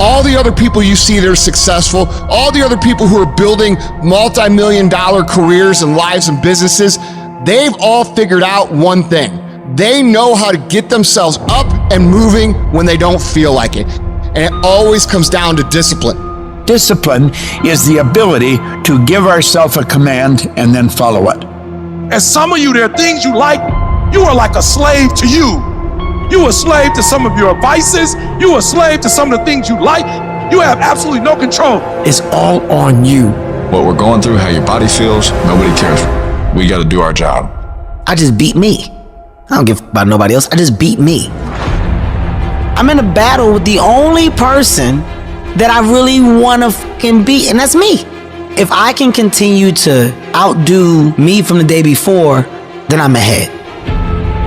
all the other people you see that are successful, all the other people who are building multi-million-dollar careers and lives and businesses, they've all figured out one thing. They know how to get themselves up and moving when they don't feel like it. And it always comes down to discipline. Discipline is the ability to give ourselves a command and then follow it. And some of you, there are things you like, you are like a slave to you. You a slave to some of your vices. You a slave to some of the things you like. You have absolutely no control. It's all on you. What we're going through, how your body feels, nobody cares. We got to do our job. I just beat me. I don't give about nobody else. I just beat me. I'm in a battle with the only person that I really want to fucking beat, and that's me. If I can continue to outdo me from the day before, then I'm ahead.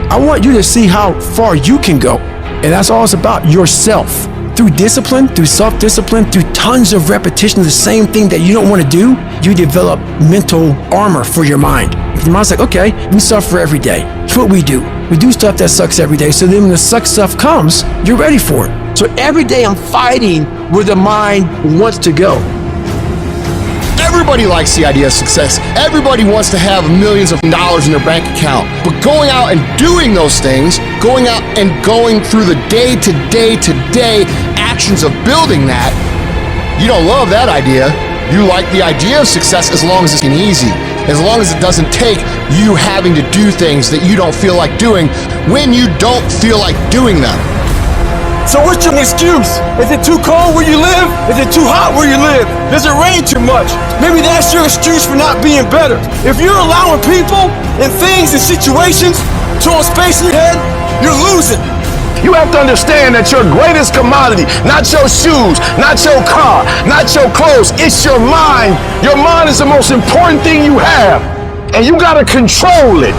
I want you to see how far you can go. And that's all it's about, yourself. Through discipline, through self-discipline, through tons of repetition of the same thing that you don't want to do, you develop mental armor for your mind. Your mind's like, okay, we suffer every day. That's what we do. We do stuff that sucks every day. So then when the suck stuff comes, you're ready for it. So every day I'm fighting where the mind wants to go. Everybody likes the idea of success. Everybody wants to have millions of dollars in their bank account. But going out and doing those things, going out and going through the day-to-day actions of building that, you don't love that idea. You like the idea of success as long as it's easy, as long as it doesn't take you having to do things that you don't feel like doing when you don't feel like doing them. So what's your excuse? Is it too cold where you live? Is it too hot where you live? Does it rain too much? Maybe that's your excuse for not being better. If you're allowing people and things and situations to have space in your head, you're losing. You have to understand that your greatest commodity, not your shoes, not your car, not your clothes, it's your mind. Your mind is the most important thing you have, and you gotta control it.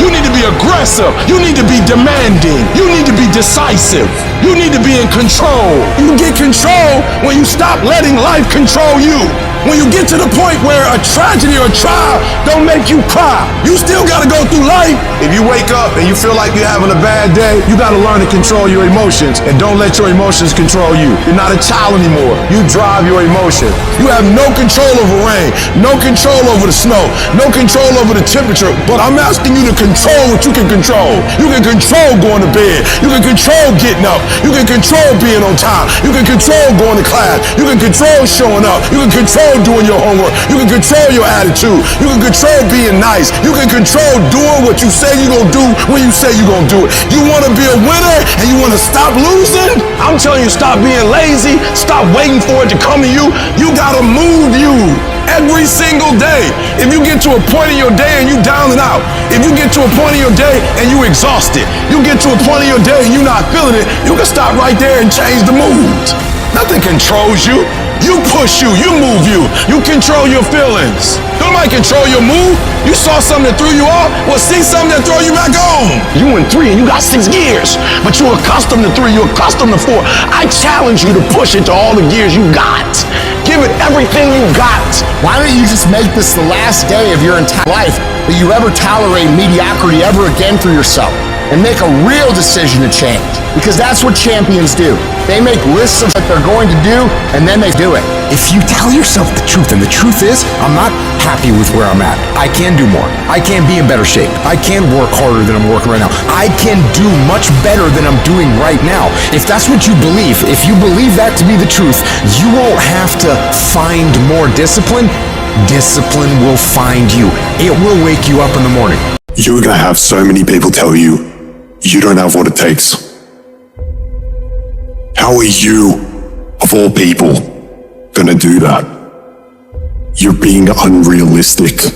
You need to be aggressive. You need to be demanding. You need to be decisive. You need to be in control. You get control when you stop letting life control you. When you get to the point where a tragedy or a trial don't make you cry, you still gotta go through life. If you wake up and you feel like you're having a bad day, you gotta learn to control your emotions and don't let your emotions control you. You're not a child anymore. You drive your emotion. You have no control over rain, no control over the snow, no control over the temperature, but I'm asking you to control what you can control. You can control going to bed. You can control getting up. You can control being on time. You can control going to class. You can control showing up. You can control doing your homework. You can control your attitude. You can control being nice. You can control doing what you say you're going to do when you say you're going to do it. You want to be a winner and you want to stop losing? I'm telling you, stop being lazy. Stop waiting for it to come to you. You got to move you every single day. If you get to a point in your day and you down and out, if you get to a point in your day and you exhausted, you get to a point in your day and you're not feeling it, you can stop right there and change the mood. Nothing controls you. You push you move you. You control your feelings. Nobody control your mood. You saw something that threw you off, well, see something that throw you back on. You in 3 and you got 6 gears, but you're accustomed to 3, you're accustomed to 4. I challenge you to push it to all the gears you got. Give it everything you got. Why don't you just make this the last day of your entire life that you ever tolerate mediocrity ever again for yourself and make a real decision to change? Because that's what champions do. They make lists of what they're going to do, and then they do it. If you tell yourself the truth, and the truth is, I'm not happy with where I'm at. I can do more. I can be in better shape. I can work harder than I'm working right now. I can do much better than I'm doing right now. If that's what you believe, if you believe that to be the truth, you won't have to find more discipline. Discipline will find you. It will wake you up in the morning. You're gonna have so many people tell you, you don't have what it takes. How are you, of all people, gonna do that? You're being unrealistic.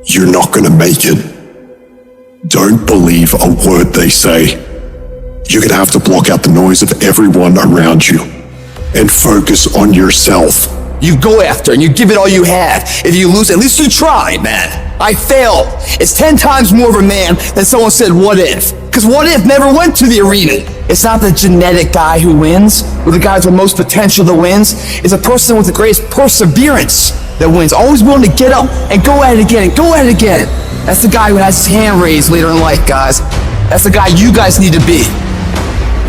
You're not gonna make it. Don't believe a word they say. You're gonna have to block out the noise of everyone around you and focus on yourself. You go after and you give it all you have. If you lose, at least you tried, man. I failed. It's 10 times more of a man than someone said, what if? Because what if never went to the arena. It's not the genetic guy who wins, or the guy with the most potential that wins. It's a person with the greatest perseverance that wins. Always willing to get up and go at it again and go at it again. That's the guy who has his hand raised later in life, guys. That's the guy you guys need to be.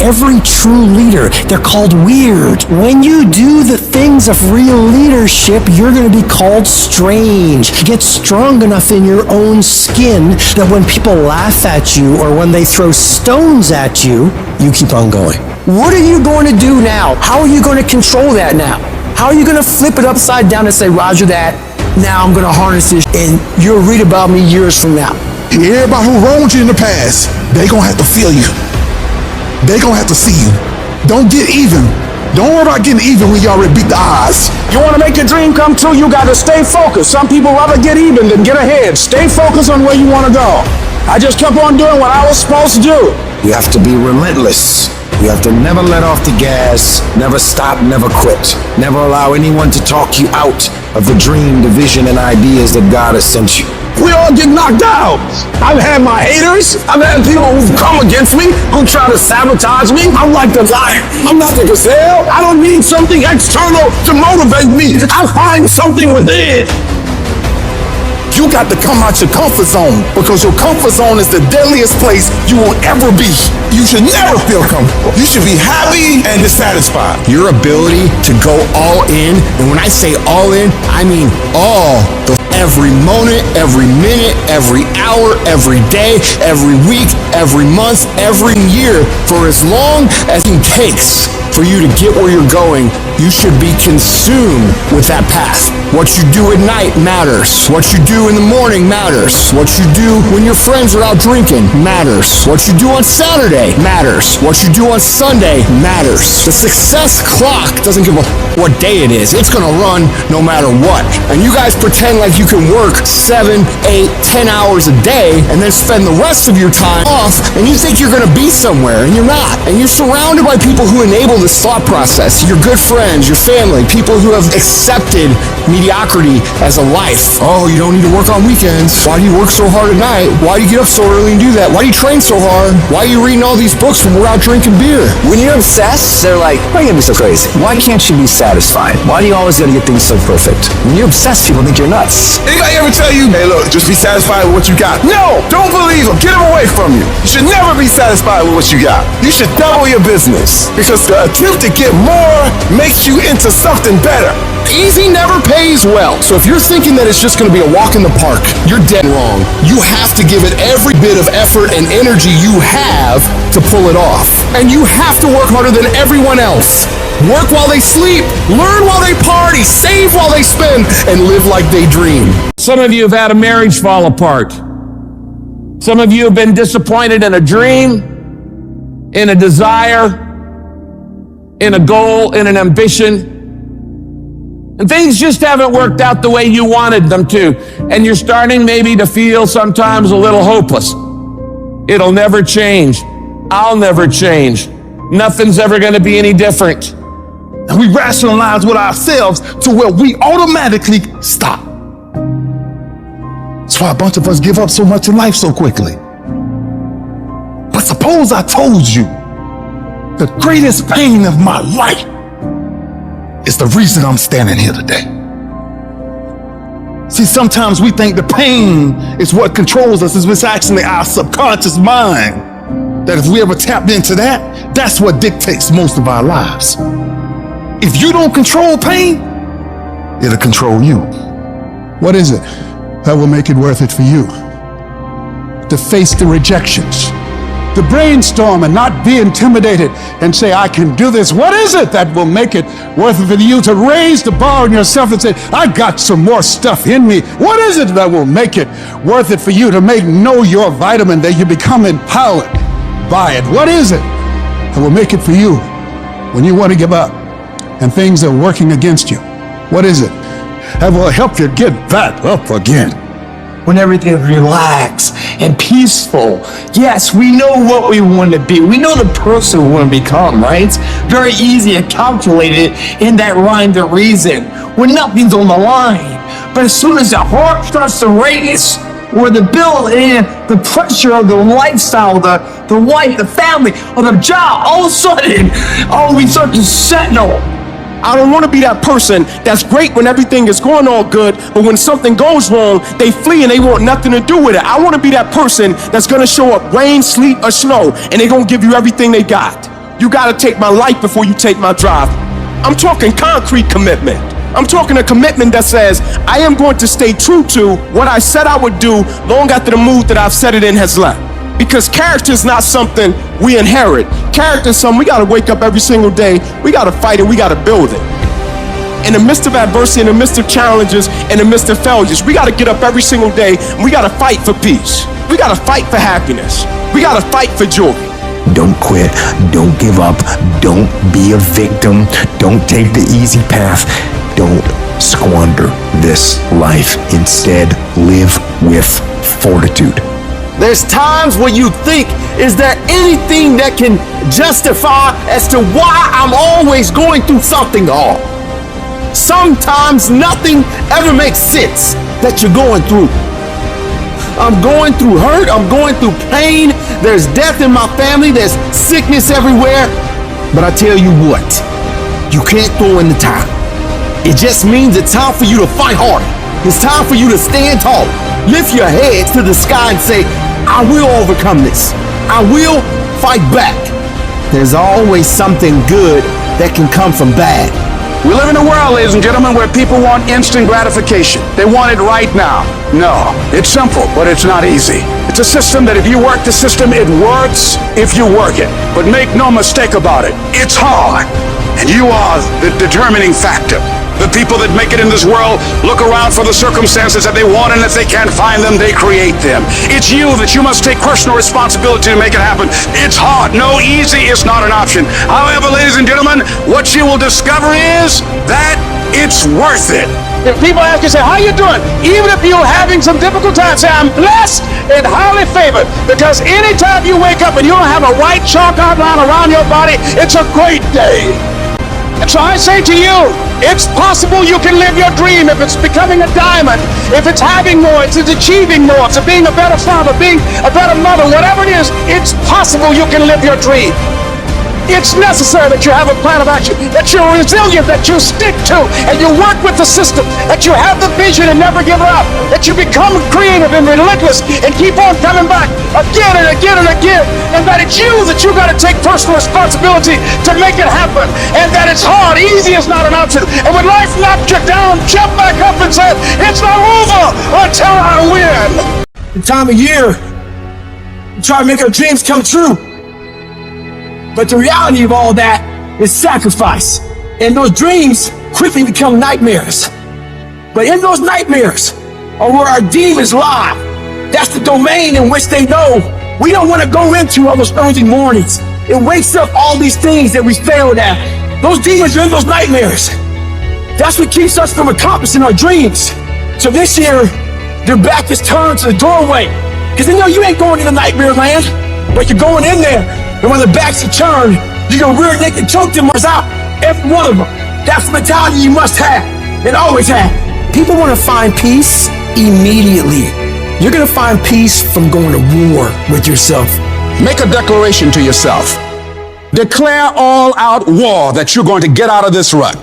every true leader. They're called weird. When you do the things of real leadership, you're going to be called strange. Get strong enough in your own skin that when people laugh at you or when they throw stones at you, you keep on going. What are you going to do now? How are you going to control that now? How are you going to flip it upside down and say, Roger that, now I'm going to harness this, and you'll read about me years from now. Everybody who wronged you in the past, they gonna have to feel you. They gonna have to see you. Don't get even. Don't worry about getting even when you already beat the odds. You want to make your dream come true, you got to stay focused. Some people rather get even than get ahead. Stay focused on where you want to go. I just kept on doing what I was supposed to do. You have to be relentless. You have to never let off the gas, never stop, never quit. Never allow anyone to talk you out of the dream, the vision, and ideas that God has sent you. We all get knocked out. I've had my haters. I've had people who've come against me, who try to sabotage me. I'm like the lion. I'm not the gazelle. I don't need something external to motivate me. I find something within. You got to come out your comfort zone, because your comfort zone is the deadliest place you will ever be. You should never feel comfortable. You should be happy and dissatisfied. Your ability to go all in, and when I say all in, I mean all. Every moment, every minute, every hour, every day, every week, every month, every year, for as long as it takes for you to get where you're going, you should be consumed with that path. What you do at night matters. What you do in the morning matters. What you do when your friends are out drinking matters. What you do on Saturday matters. What you do on Sunday matters. The success clock doesn't give a what day it is. It's gonna run no matter what. And you guys pretend like you can work 7, 8, 10 hours a day and then spend the rest of your time off, and you think you're gonna be somewhere, and you're not. And you're surrounded by people who enable this thought process. Your good friends, your family, people who have accepted mediocrity as a life. Oh, you don't need to work on weekends. Why do you work so hard at night? Why do you get up so early and do that? Why do you train so hard? Why are you reading all these books when we're out drinking beer? When you're obsessed, they're like, why are you gonna be so crazy? Why can't you be satisfied? Why do you always gotta get things so perfect? When you're obsessed, people think you're nuts. Anybody ever tell you, hey look, just be satisfied with what you got? No, don't believe them. Get them away from you. You should never be satisfied with what you got. You should double your business, because the attempt to get more makes you into something better. Easy never pays well. So if you're thinking that it's just going to be a walk in the park, you're dead wrong. You have to give it every bit of effort and energy you have to pull it off. And you have to work harder than everyone else. Work while they sleep, learn while they party, save while they spend, and live like they dream. Some of you have had a marriage fall apart. Some of you have been disappointed in a dream, in a desire, in a goal, in an ambition. And things just haven't worked out the way you wanted them to. And you're starting maybe to feel sometimes a little hopeless. It'll never change. I'll never change. Nothing's ever going to be any different. And we rationalize with ourselves to where we automatically stop. That's why a bunch of us give up so much in life so quickly. But suppose I told you the greatest pain of my life is the reason I'm standing here today. See, sometimes we think the pain is what controls us. It's actually our subconscious mind. That if we ever tapped into that, that's what dictates most of our lives. If you don't control pain, it'll control you. What is it that will make it worth it for you? To face the rejections, to brainstorm and not be intimidated and say, I can do this. What is it that will make it worth it for you to raise the bar on yourself and say, I got some more stuff in me? What is it that will make it worth it for you to know your vitamin, that you become empowered by it? What is it that will make it for you when you want to give up and things are working against you? What is it that will help you get back up again? When everything's relaxed and peaceful. Yes, we know what we want to be. We know the person we want to become, right? It's very easy to calculate it in that rhyme to reason when nothing's on the line. But as soon as the heart starts to race, or the bill and the pressure of the lifestyle, the wife, the family, or the job, all of a sudden, we start to settle. I don't want to be that person that's great when everything is going all good, but when something goes wrong, they flee and they want nothing to do with it. I want to be that person that's going to show up rain, sleet, or snow, and they're going to give you everything they got. You gotta take my life before you take my drive. I'm talking concrete commitment. I'm talking a commitment that says, I am going to stay true to what I said I would do long after the mood that I've set it in has left. Because character is not something we inherit. Character is something we gotta wake up every single day, we gotta fight and we gotta build it. In the midst of adversity, in the midst of challenges, in the midst of failures, we gotta get up every single day and we gotta fight for peace. We gotta fight for happiness. We gotta fight for joy. Don't quit. Don't give up. Don't be a victim. Don't take the easy path. Don't squander this life. Instead, live with fortitude. There's times when you think, is there anything that can justify as to why I'm always going through something hard? Sometimes nothing ever makes sense that you're going through. I'm going through hurt, I'm going through pain, there's death in my family, there's sickness everywhere. But I tell you what, you can't throw in the towel. It just means it's time for you to fight harder. It's time for you to stand tall. Lift your heads to the sky and say, I will overcome this. I will fight back. There's always something good that can come from bad. We live in a world, ladies and gentlemen, where people want instant gratification. They want it right now. No, it's simple, but it's not easy. It's a system that if you work the system, it works if you work it. But make no mistake about it, it's hard. And you are the determining factor. The people that make it in this world look around for the circumstances that they want, and if they can't find them, they create them. It's you that you must take personal responsibility to make it happen. It's hard. No, easy is not an option. However, ladies and gentlemen, what you will discover is that it's worth it. If people ask you, say, how you doing? Even if you're having some difficult times, say, I'm blessed and highly favored. Because anytime you wake up and you don't have a white chalk outline around your body, it's a great day. And so I say to you, it's possible you can live your dream if it's becoming a diamond, if it's having more, it's achieving more, it's being a better father, being a better mother, whatever it is, it's possible you can live your dream. It's necessary that you have a plan of action, that you're resilient, that you stick to, and you work with the system, that you have the vision and never give up, that you become creative and relentless and keep on coming back again and again and again, and that it's you that you got to take personal responsibility to make it happen, and that it's hard, easy is not an option, and when life knocks you down, jump back up and say, it's not over until I win. The time of year, we try to make our dreams come true. But the reality of all that is sacrifice. And those dreams quickly become nightmares. But in those nightmares are where our demons lie. That's the domain in which they know we don't want to go into on those early mornings. It wakes up all these things that we failed at. Those demons are in those nightmares. That's what keeps us from accomplishing our dreams. So this year, their back is turned to the doorway. Because they know you ain't going into nightmare land, but you're going in there. And when the backs are turned, you're gonna rear naked choke them out, every one of them. That's the mentality you must have, and always have. People wanna find peace immediately. You're gonna find peace from going to war with yourself. Make a declaration to yourself. Declare all-out war that you're going to get out of this rut.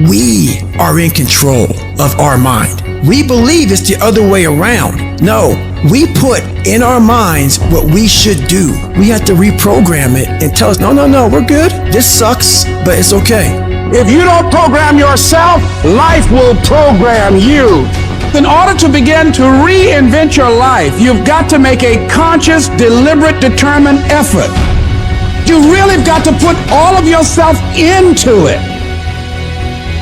We are in control of our mind. We believe it's the other way around. No, we put in our minds what we should do. We have to reprogram it and tell us, no, we're good. This sucks, but it's okay. If you don't program yourself, life will program you. In order to begin to reinvent your life, you've got to make a conscious, deliberate, determined effort. You really got to put all of yourself into it.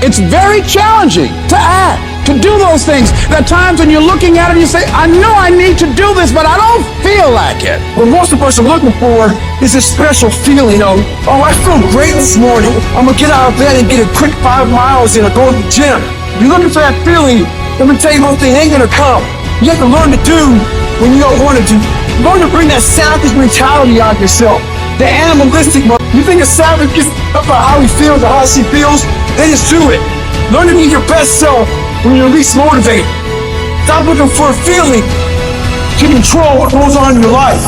It's very challenging to act, to do those things. There are times when you're looking at it and you say, I know I need to do this, but I don't feel like it. What most of us are looking for is a special feeling of, oh, I feel great this morning. I'm gonna get out of bed and get a quick 5 miles in or go to the gym. You're looking for that feeling. Let me tell you one thing, it ain't gonna come. You have to learn to do when you don't want to do. Learn to bring that savage mentality out of yourself. The animalistic one. You think a savage gets up about how he feels or how she feels? Then just do it. Learn to be your best self when you're least motivated. Stop looking for a feeling to control what goes on in your life.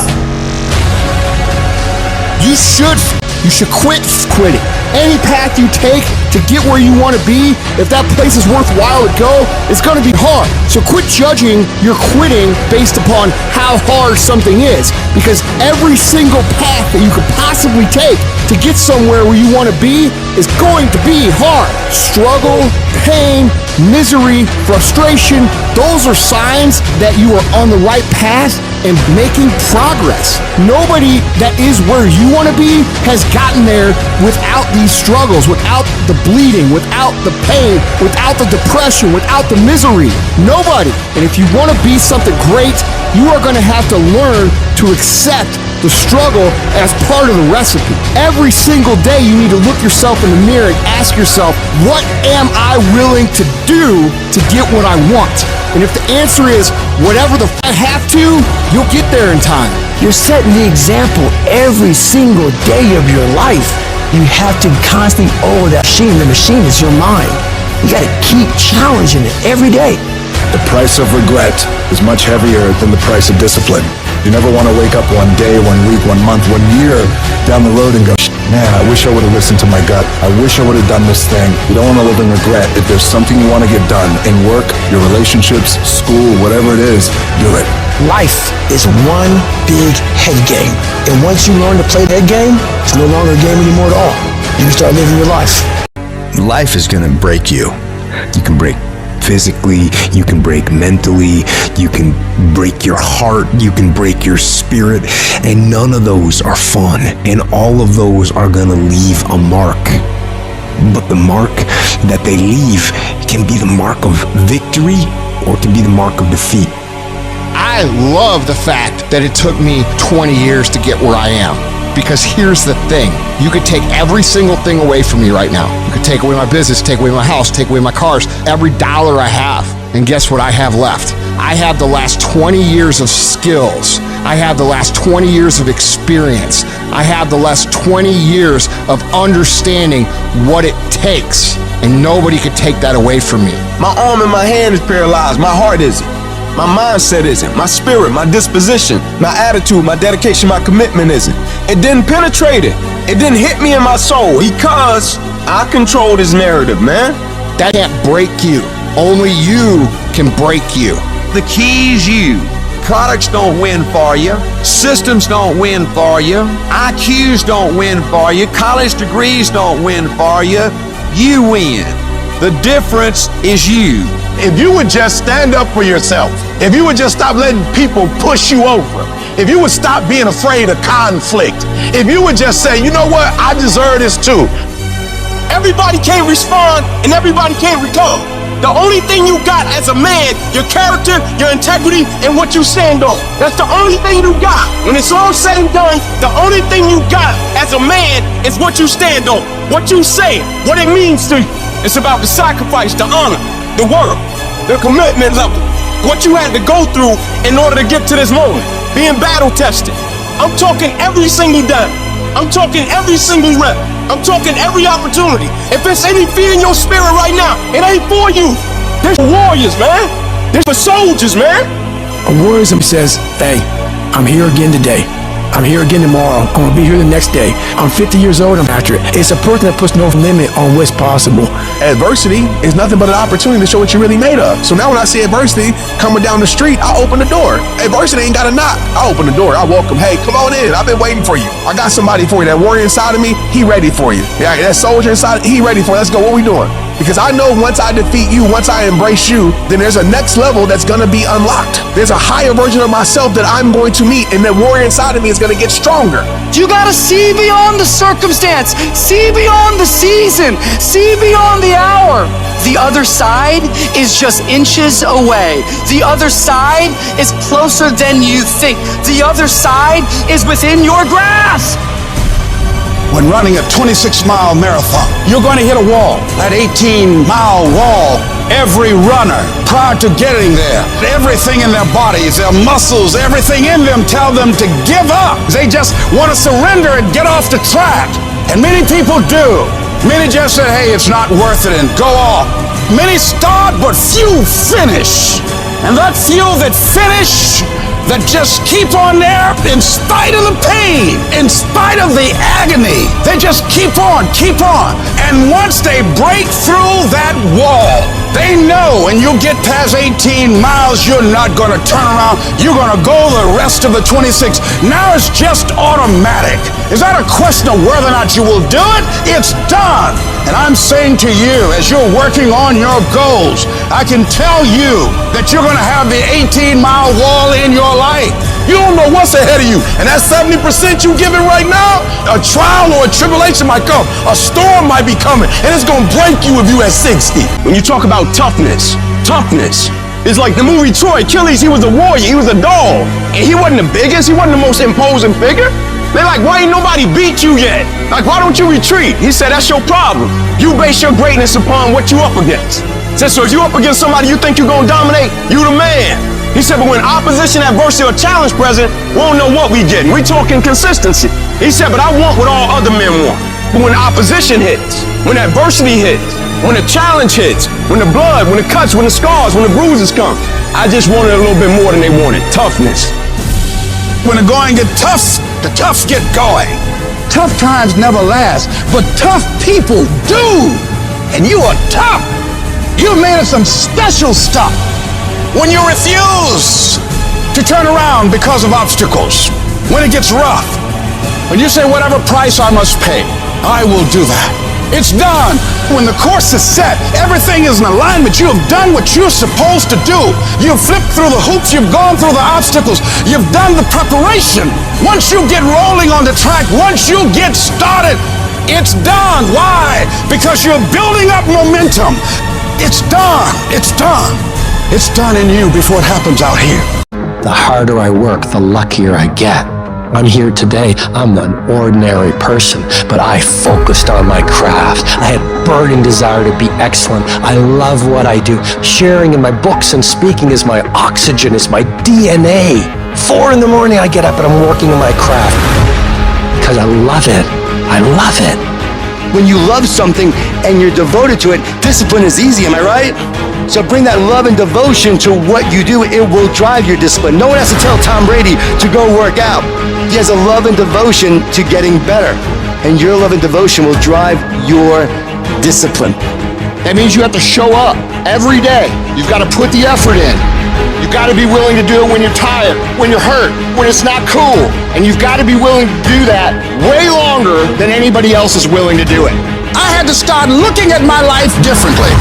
You should you should quit quitting. Any path you take to get where you want to be, if that place is worthwhile to go, it's going to be hard. So quit judging your quitting based upon how hard something is, because every single path that you could possibly take to get somewhere where you want to be is going to be hard. Struggle, pain, misery, frustration, those are signs that you are on the right path and making progress. Nobody that is where you want to be has gotten there without these struggles, without the bleeding, without the pain, without the depression, without the misery. Nobody. And if you want to be something great, you are going to have to learn to accept the struggle as part of the recipe. Every single day you need to look yourself in the mirror and ask yourself, what am I willing to do to get what I want? And if the answer is whatever the I have to, you'll get there in time. You're setting the example every single day of your life. You have to constantly owe that machine. The machine is your mind. You got to keep challenging it every day. The price of regret is much heavier than the price of discipline. You never want to wake up one day, 1 week, 1 month, 1 year down the road and go, man, I wish I would have listened to my gut. I wish I would have done this thing. You don't want to live in regret. If there's something you want to get done in work, your relationships, school, whatever it is, do it. Life is one big head game. And once you learn to play that game, it's no longer a game anymore at all. You can start living your life. Life is going to break you. You can break physically, you can break mentally, you can break your heart, you can break your spirit, and none of those are fun, and all of those are gonna leave a mark. But the mark that they leave can be the mark of victory or it can be the mark of defeat. I love the fact that it took me 20 years to get where I am. Because here's the thing, you could take every single thing away from me right now. You could take away my business, take away my house, take away my cars, every dollar I have. And guess what I have left? I have the last 20 years of skills. I have the last 20 years of experience. I have the last 20 years of understanding what it takes. And nobody could take that away from me. My arm and my hand is paralyzed. My heart isn't. My mindset isn't. My spirit, my disposition, my attitude, my dedication, my commitment isn't. It didn't penetrate it. It didn't hit me in my soul because I controlled his narrative, man. That can't break you. Only you can break you. The key is you. Products don't win for you. Systems don't win for you. IQs don't win for you. College degrees don't win for you. You win. The difference is you. If you would just stand up for yourself, if you would just stop letting people push you over, if you would stop being afraid of conflict, if you would just say, you know what, I deserve this too. Everybody can't respond and everybody can't recover. The only thing you got as a man, your character, your integrity, and what you stand on. That's the only thing you got. When it's all said and done, the only thing you got as a man is what you stand on, what you say, what it means to you. It's about the sacrifice, the honor, the work, the commitment level, what you had to go through in order to get to this moment, being battle tested. I'm talking every single day. I'm talking every single rep. I'm talking every opportunity. If there's any fear in your spirit right now, it ain't for you. There's for warriors, man. There's for soldiers, man. A warrior says, hey, I'm here again today. I'm here again tomorrow. I'm gonna be here the next day. I'm 50 years old, I'm after it. It's a person that puts no limit on what's possible. Adversity is nothing but an opportunity to show what you're really made of. So now when I see adversity coming down the street, I open the door. Adversity ain't got to knock. I open the door. I welcome. Hey, come on in. I've been waiting for you. I got somebody for you. That warrior inside of me, he ready for you. Yeah, that soldier inside, he ready for you. Let's go. What we doing? Because I know once I defeat you, once I embrace you, then there's a next level that's going to be unlocked. There's a higher version of myself that I'm going to meet, and that warrior inside of me is going to get stronger. You gotta see beyond the circumstance, see beyond the season, see beyond the hour. The other side is just inches away. The other side is closer than you think. The other side is within your grasp. When running a 26-mile marathon, you're going to hit a wall, that 18-mile wall. Every runner, prior to getting there, everything in their bodies, their muscles, everything in them tell them to give up. They just want to surrender and get off the track. And many people do. Many just say, hey, it's not worth it, and go off. Many start, but few finish. And that few that finish, that just keep on there in spite of the pain, in spite of the agony. They just keep on. And once they break through that wall, they know when you get past 18 miles, you're not going to turn around. You're going to go the rest of the 26. Now it's just automatic. Is that a question of whether or not you will do it? It's done. And I'm saying to you, as you're working on your goals, I can tell you that you're going to have the 18-mile wall in your life. You don't know what's ahead of you. And that 70% you giving right now, a trial or a tribulation might come. A storm might be coming, and it's going to break you if you at 60. When you talk about toughness is like the movie Troy. Achilles, he was a warrior. He was a dog. And he wasn't the biggest. He wasn't the most imposing figure. They're like, why ain't nobody beat you yet? Like, why don't you retreat? He said, that's your problem. You base your greatness upon what you up against. He said, so if you up against somebody you think you're going to dominate, you the man. He said, but when opposition, adversity, or challenge present, we don't know what we getting. We talking consistency. He said, but I want what all other men want. But when opposition hits, when adversity hits, when the challenge hits, when the blood, when the cuts, when the scars, when the bruises come, I just wanted a little bit more than they wanted. Toughness. When the going get tough, the tough get going. Tough times never last, but tough people do. And you are tough. You're made of some special stuff. When you refuse to turn around because of obstacles, when it gets rough, when you say whatever price I must pay, I will do that. It's done. When the course is set, everything is in alignment. You have done what you're supposed to do. You've flipped through the hoops. You've gone through the obstacles. You've done the preparation. Once you get rolling on the track, once you get started, it's done. Why? Because you're building up momentum. It's done. It's done. It's done in you before it happens out here. The harder I work, the luckier I get. I'm here today. I'm an ordinary person, but I focused on my craft. I had burning desire to be excellent. I love what I do. Sharing in my books and speaking is my oxygen, is my DNA. 4 in the morning I get up and I'm working on my craft because I love it. I love it. When you love something and you're devoted to it, discipline is easy, am I right? So bring that love and devotion to what you do. It will drive your discipline. No one has to tell Tom Brady to go work out. He has a love and devotion to getting better. And your love and devotion will drive your discipline. That means you have to show up every day. You've got to put the effort in. You've got to be willing to do it when you're tired, when you're hurt, when it's not cool. And you've got to be willing to do that way longer than anybody else is willing to do it. I had to start looking at my life differently.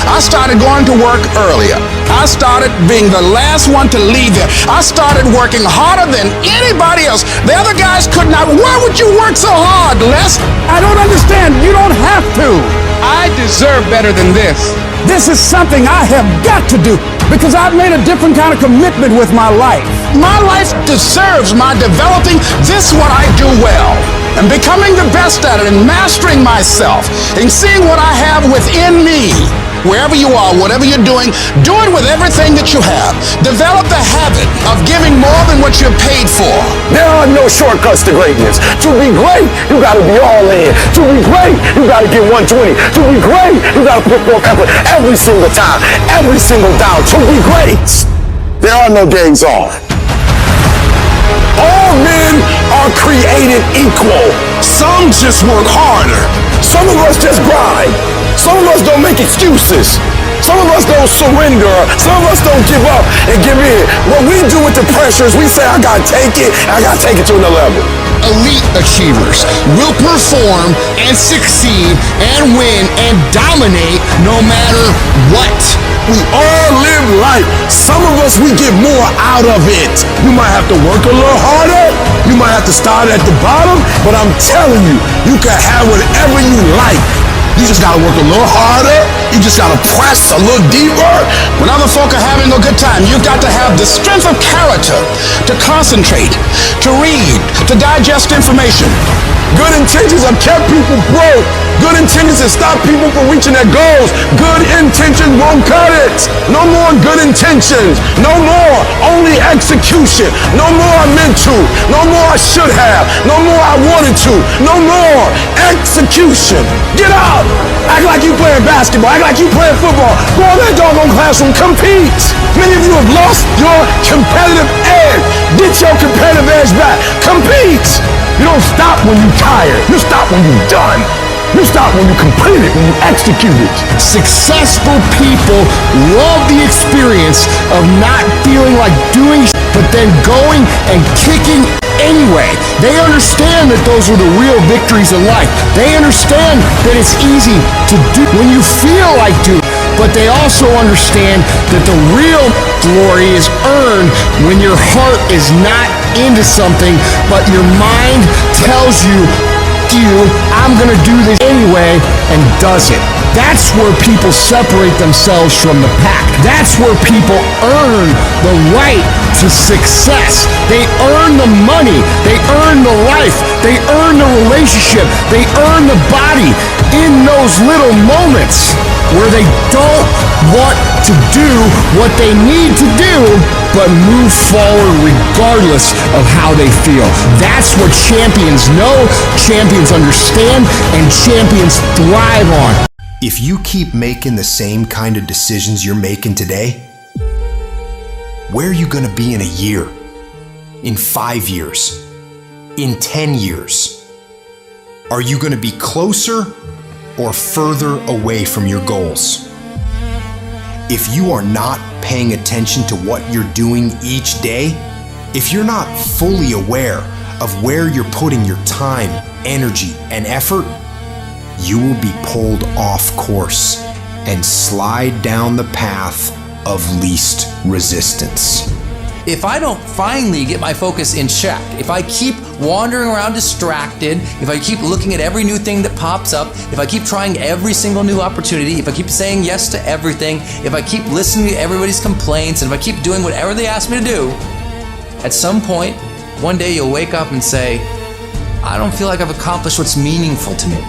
I started going to work earlier. I started being the last one to leave there. I started working harder than anybody else. The other guys could not. Why would you work so hard, Les? I don't understand. You don't have to. I deserve better than this. This is something I have got to do because I've made a different kind of commitment with my life. My life deserves my developing this what I do well and becoming the best at it and mastering myself and seeing what I have within me. Wherever you are, whatever you're doing, do it with everything that you have. Develop the habit of giving more than what you're paid for. There are no shortcuts to greatness. To be great, you gotta be all in. To be great, you gotta get 120. To be great, you gotta put forth effort every single time, every single down. To be great, there are no days off. All men are created equal. Some just work harder. Some of us just grind. Some of us don't make excuses. Some of us don't surrender. Some of us don't give up and give in. What we do with the pressure is we say, I gotta take it, I gotta take it to another level. Elite achievers will perform and succeed and win and dominate no matter what. We all live life. Some of us, we get more out of it. You might have to work a little harder. You might have to start at the bottom, but I'm telling you, you can have whatever you like. You just gotta work a little harder. You just gotta press a little deeper. When other folk are having a good time, you've got to have the strength of character to concentrate, to read, to digest information. Good intentions have kept people broke. Good intentions have stopped people from reaching their goals. Good intentions won't cut it. No more good intentions. No more only execution. No more I meant to. No more I should have. No more I wanted to. No more execution. Get out. Act like you playing basketball. Act like you playing football. Go in that doggone classroom. Compete. Many of you have lost your competitive edge. Get your competitive edge back. Compete. You don't stop when you're tired. You stop when you're done. You stop when you complete it, when you execute it. Successful people love the experience of not feeling like doing shit, but then going and kicking anyway. They understand that those are the real victories in life. They understand that it's easy to do when you feel like doing, but they also understand that the real glory is earned when your heart is not into something, but your mind tells you, I'm gonna do this anyway, and does it. That's where people separate themselves from the pack. That's where people earn the right to success. They earn the money. They earn the life. They earn the relationship. They earn the body in those little moments where they don't want to do what they need to do, but move forward regardless of how they feel. That's what champions know, champions understand, and champions thrive on. If you keep making the same kind of decisions you're making today, where are you going to be in a year? In 5 years? In 10 years? Are you going to be closer or further away from your goals? If you are not paying attention to what you're doing each day, if you're not fully aware of where you're putting your time, energy, and effort, you will be pulled off course and slide down the path of least resistance. If I don't finally get my focus in check, if I keep wandering around distracted, if I keep looking at every new thing that pops up, if I keep trying every single new opportunity, if I keep saying yes to everything, if I keep listening to everybody's complaints, and if I keep doing whatever they ask me to do, at some point, one day you'll wake up and say, I don't feel like I've accomplished what's meaningful to me.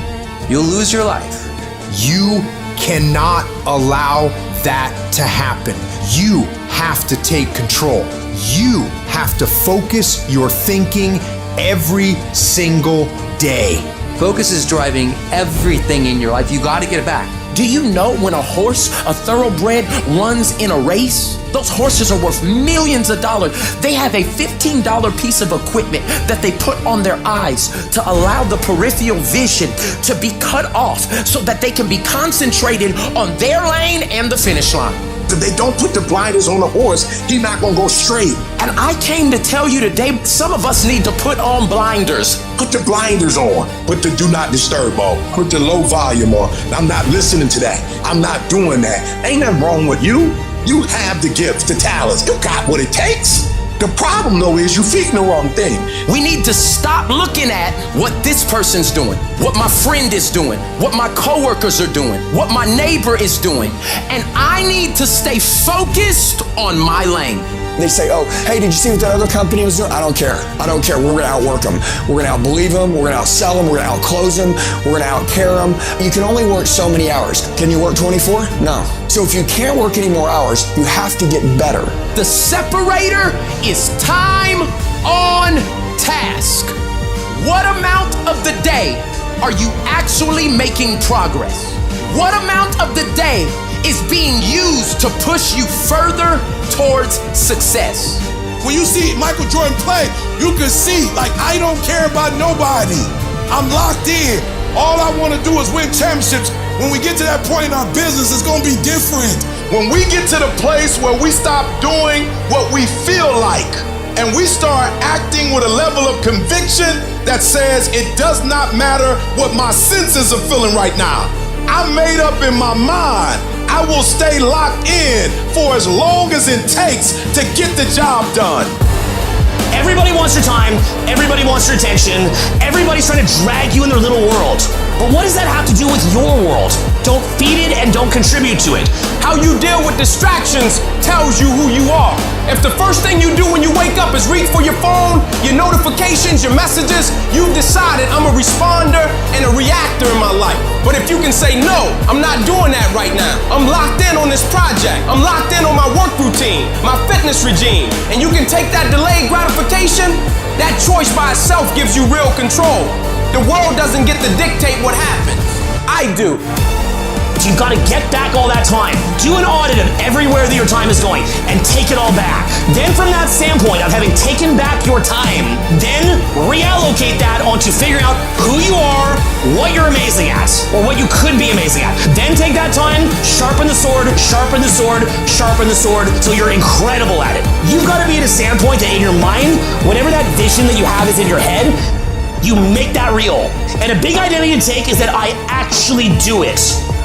You'll lose your life. You cannot allow that to happen. You have to take control. You have to focus your thinking every single day. Focus is driving everything in your life. You got to get it back. Do you know when a horse, a thoroughbred, runs in a race? Those horses are worth millions of dollars. They have a $15 piece of equipment that they put on their eyes to allow the peripheral vision to be cut off so that they can be concentrated on their lane and the finish line. If they don't put the blinders on the horse, he's not gonna go straight. And I came to tell you today, some of us need to put on blinders. Put the blinders on. Put the do not disturb on. Put the low volume on. I'm not listening to that. I'm not doing that. Ain't nothing wrong with you. You have the gifts, the talents. You got what it takes. The problem though is you feeding the wrong thing. We need to stop looking at what this person's doing, what my friend is doing, what my coworkers are doing, what my neighbor is doing. And I need to stay focused on my lane. They say, oh, hey, did you see what that other company was doing? I don't care. I don't care. We're going to outwork them. We're going to outbelieve them. We're going to outsell them. We're going to outclose them. We're going to outcare them. You can only work so many hours. Can you work 24? No. So if you can't work any more hours, you have to get better. The separator is time on task. What amount of the day are you actually making progress? What amount of the day is being used to push you further towards success? When you see Michael Jordan play, you can see, like, I don't care about nobody. I'm locked in. All I want to do is win championships. When we get to that point in our business, it's going to be different. When we get to the place where we stop doing what we feel like and we start acting with a level of conviction that says it does not matter what my senses are feeling right now. I'm made up in my mind. I will stay locked in for as long as it takes to get the job done. Everybody wants your time, everybody wants your attention, everybody's trying to drag you in their little world. But what does that have to do with your world? Don't feed it and don't contribute to it. How you deal with distractions tells you who you are. If the first thing you do when you wake up is reach for your phone, your notifications, your messages, you've decided I'm a responder and a reactor in my life. But if you can say, no, I'm not doing that right now. I'm locked in on this project. I'm locked in on my work routine, my fitness regime. And you can take that delayed gratification, that choice by itself gives you real control. The world doesn't get to dictate what happens. I do. So you've got to get back all that time. Do an audit of everywhere that your time is going and take it all back. Then from that standpoint of having taken back your time, then reallocate that onto figuring out who you are, what you're amazing at, or what you could be amazing at. Then take that time, sharpen the sword, sharpen the sword, sharpen the sword, so you're incredible at it. You've got to be at a standpoint that in your mind, whatever that vision that you have is in your head, you make that real. And a big identity to take is that I actually do it.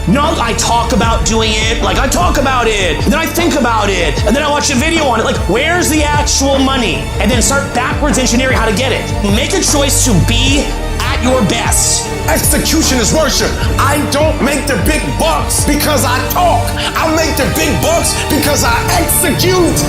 Not I talk about doing it, like I talk about it, and then I think about it, and then I watch a video on it, like where's the actual money? And then start backwards engineering how to get it. Make a choice to be at your best. Execution is worship. I don't make the big bucks because I talk. I make the big bucks because I execute.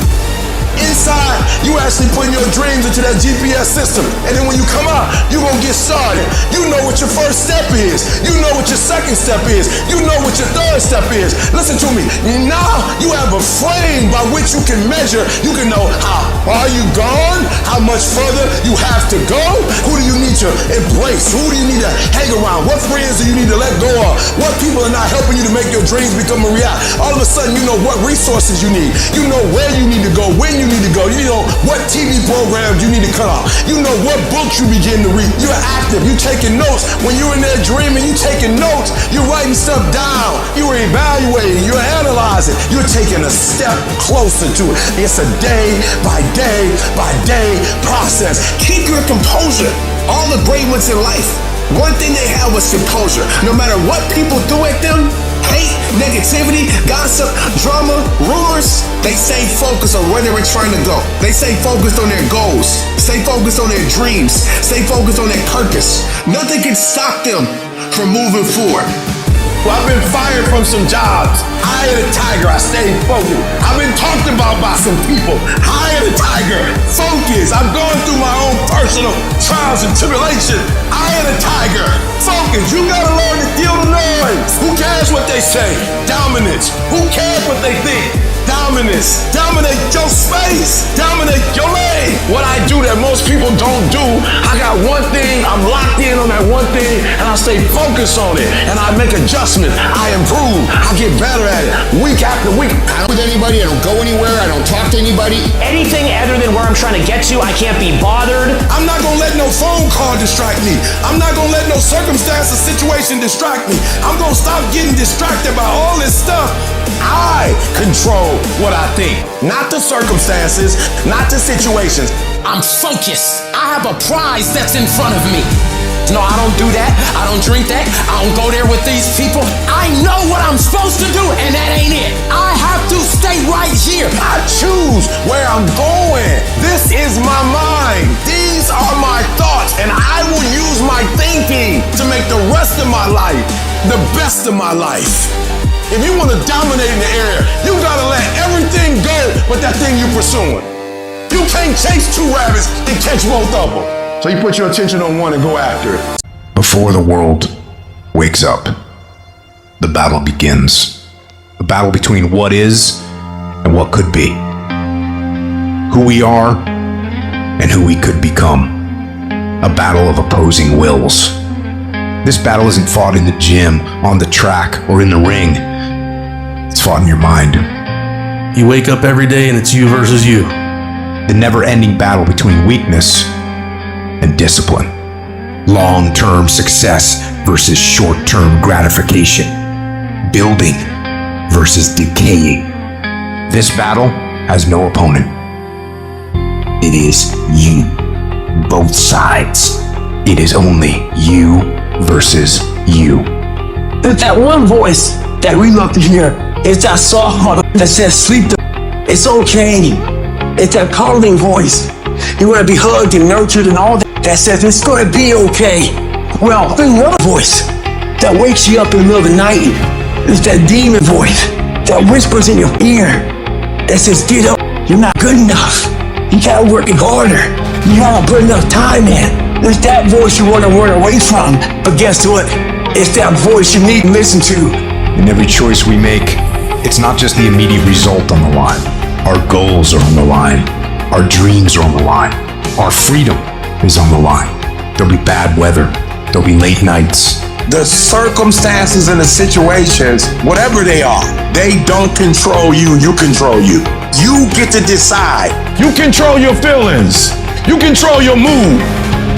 Inside, you actually putting your dreams into that GPS system. And then when you come out, you're gonna get started. You know what your first step is. You know what your second step is. You know what your third step is. Listen to me. Now you have a frame by which you can measure. You can know how far you gone, how much further you have to go. Who do you need to embrace? Who do you need to hang around? What friends do you need to let go of? What people are not helping you to make your dreams become a reality? All of a sudden, you know what resources you need. You know where you need to go, when you need to go. You know what TV programs you need to cut off. You know what books you begin to read. You're active. You're taking notes. When you're in there dreaming, you're taking notes. You're writing stuff down. You're evaluating. You're analyzing. You're taking a step closer to it. It's a day by day by day process. Keep your composure. All the great ones in life, one thing they have was composure. No matter what people threw at them, hate, negativity, gossip, drama, rumors, they stay focused on where they were trying to go. They stay focused on their goals. Stay focused on their dreams. Stay focused on their purpose. Nothing can stop them from moving forward. Well, I've been fired from some jobs. Eye of the tiger, I stayed focused. I've been talked about by some people. Eye of the tiger, focus. I'm going through my own personal trials and tribulations. Eye of the tiger, focus. You gotta learn to deal with noise. Who cares what they say? Dominance. Who cares what they think? Dominance. Dominate your space. Dominate your lane. What I do that most people don't do, I got one thing, I'm locked in on that one thing, and I stay focused on it. And I make adjustments. I improve. I get better at it. Week after week. I don't with anybody, I don't go anywhere, I don't talk to anybody. Anything other than where I'm trying to get to, I can't be bothered. I'm not gonna let no phone call distract me. I'm not gonna let no circumstance or situation distract me. I'm gonna stop getting distracted by all this stuff. I control what I think, not the circumstances, not the situations. I'm focused. I have a prize that's in front of me. No, I don't do that. I don't drink that. I don't go there with these people. I know what I'm supposed to do, and that ain't it. I have to stay right here. I choose where I'm going. This is my mind. These are my thoughts, and I will use my thinking to make the rest of my life the best of my life. If you want to dominate in the area, you gotta let everything go but that thing you're pursuing. You can't chase two rabbits and catch both of them. So you put your attention on one and go after it. Before the world wakes up, the battle begins. The battle between what is and what could be. Who we are and who we could become. A battle of opposing wills. This battle isn't fought in the gym, on the track, or in the ring. It's fought in your mind. You wake up every day and it's you versus you. The never-ending battle between weakness and discipline. Long-term success versus short-term gratification. Building versus decaying. This battle has no opponent. It is you. Both sides. It is only you versus you. There's that one voice that we love to hear. It's that soft mother that says, sleep it's okay. It's that calming voice. You want to be hugged and nurtured and all that says it's going to be okay. Well, there's another voice that wakes you up in the middle of the night. It's that demon voice that whispers in your ear that says, get up, you're not good enough. You gotta work harder. You haven't put enough time in. It's that voice you want to run away from. But guess what? It's that voice you need to listen to. In every choice we make, it's not just the immediate result on the line. Our goals are on the line. Our dreams are on the line. Our freedom is on the line. There'll be bad weather. There'll be late nights. The circumstances and the situations, whatever they are, they don't control you, you control you. You get to decide. You control your feelings. You control your mood.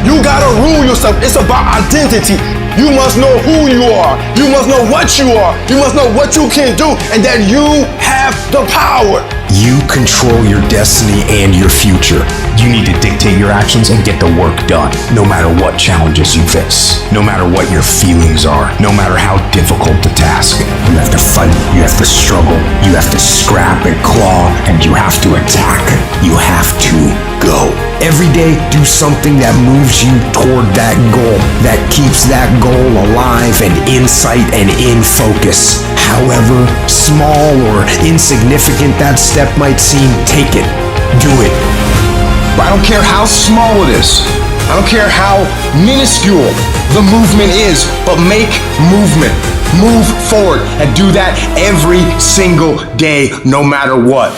You gotta rule yourself. It's about identity. You must know who you are. You must know what you are. You must know what you can do, and that you have the power. You control your destiny and your future. You need to dictate your actions and get the work done, no matter what challenges you face, no matter what your feelings are, no matter how difficult the task. You have to fight, you have to struggle, you have to scrap and claw, and you have to attack. You have to go. Every day, do something that moves you toward that goal, that keeps that goal alive and in sight and in focus. However small or insignificant that step might seem, take it. Do it. I don't care how small it is. I don't care how minuscule the movement is, but make movement. Move forward and do that every single day, no matter what.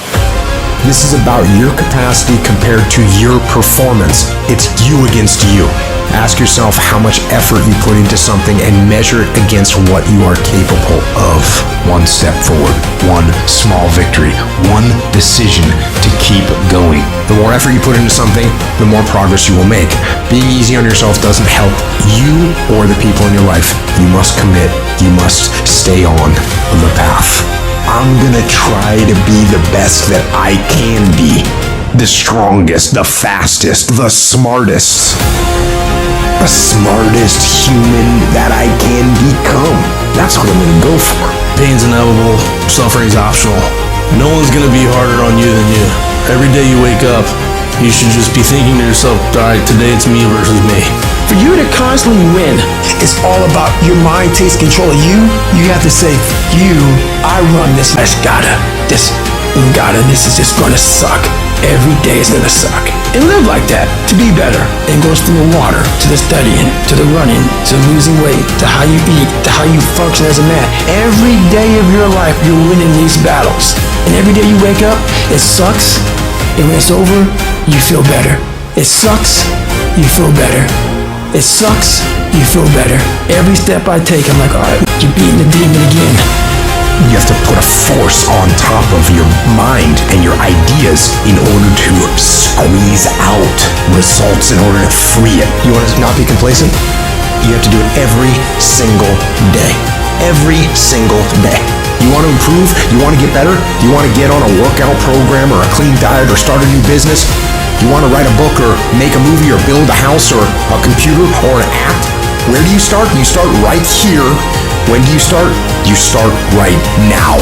This is about your capacity compared to your performance. It's you against you. Ask yourself how much effort you put into something and measure it against what you are capable of. One step forward, one small victory, one decision to keep going. The more effort you put into something, the more progress you will make. Being easy on yourself doesn't help you or the people in your life. You must commit. You must stay on the path. I'm gonna try to be the best that I can be. The strongest, the fastest, the smartest. The smartest human that I can become. That's what I'm gonna go for. Pain's inevitable, suffering's optional. No one's gonna be harder on you than you. Every day you wake up, you should just be thinking to yourself, all right, today it's me versus me. For you to constantly win, it's all about your mind takes control of you. You have to say, I run this. This is just gonna suck. Every day is gonna suck. And live like that, to be better. And goes from the water, to the studying, to the running, to losing weight, to how you eat, to how you function as a man. Every day of your life, you're winning these battles. And every day you wake up, it sucks. And when it's over, you feel better. It sucks, you feel better. It sucks, you feel better. Every step I take, I'm like, all right, you're beating the demon again. You have to put a force on top of your mind and your ideas in order to squeeze out results, in order to free it. You want to not be complacent? You have to do it every single day. Every single day. You want to improve? You want to get better? You want to get on a workout program or a clean diet or start a new business? You want to write a book or make a movie or build a house or a computer or an app? Where do you start? You start right here. When do you start? You start right now.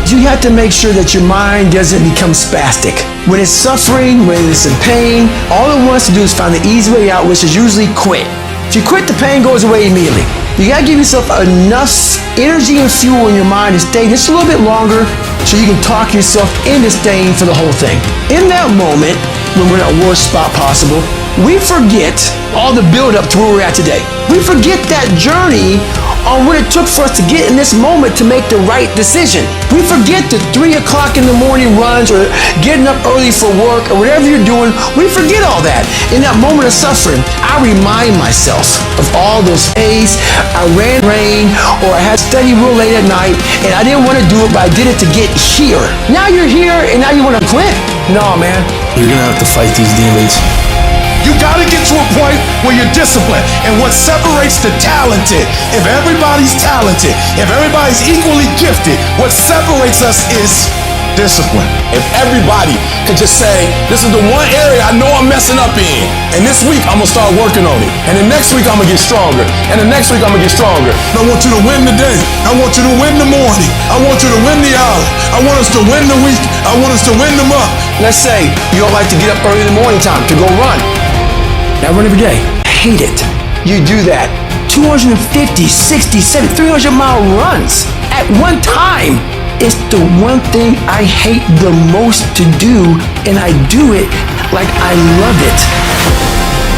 You have to make sure that your mind doesn't become spastic. When it's suffering, when it's in pain, all it wants to do is find the easy way out, which is usually quit. If you quit, the pain goes away immediately. You gotta give yourself enough energy and fuel in your mind to stay just a little bit longer so you can talk yourself into staying for the whole thing. In that moment, when we're in our worst spot possible, we forget all the build-up to where we're at today. We forget that journey on what it took for us to get in this moment to make the right decision. We forget the 3 o'clock in the morning runs or getting up early for work or whatever you're doing. We forget all that. In that moment of suffering, I remind myself of all those days I ran rain or I had to study real late at night and I didn't want to do it, but I did it to get here. Now you're here and now you want to quit? No, man. You're gonna have to fight these demons. You gotta get to a point where you're disciplined. And what separates the talented, if everybody's talented, if everybody's equally gifted, what separates us is discipline. If everybody could just say, this is the one area I know I'm messing up in, and this week I'm gonna start working on it, and the next week I'm gonna get stronger, and the next week I'm gonna get stronger. I want you to win the day. I want you to win the morning. I want you to win the hour. I want us to win the week. I want us to win the month. Let's say you don't like to get up early in the morning time to go run. I run every day. I hate it. You do that. 250, 60, 70, 300-mile runs at one time. It's the one thing I hate the most to do, and I do it like I love it.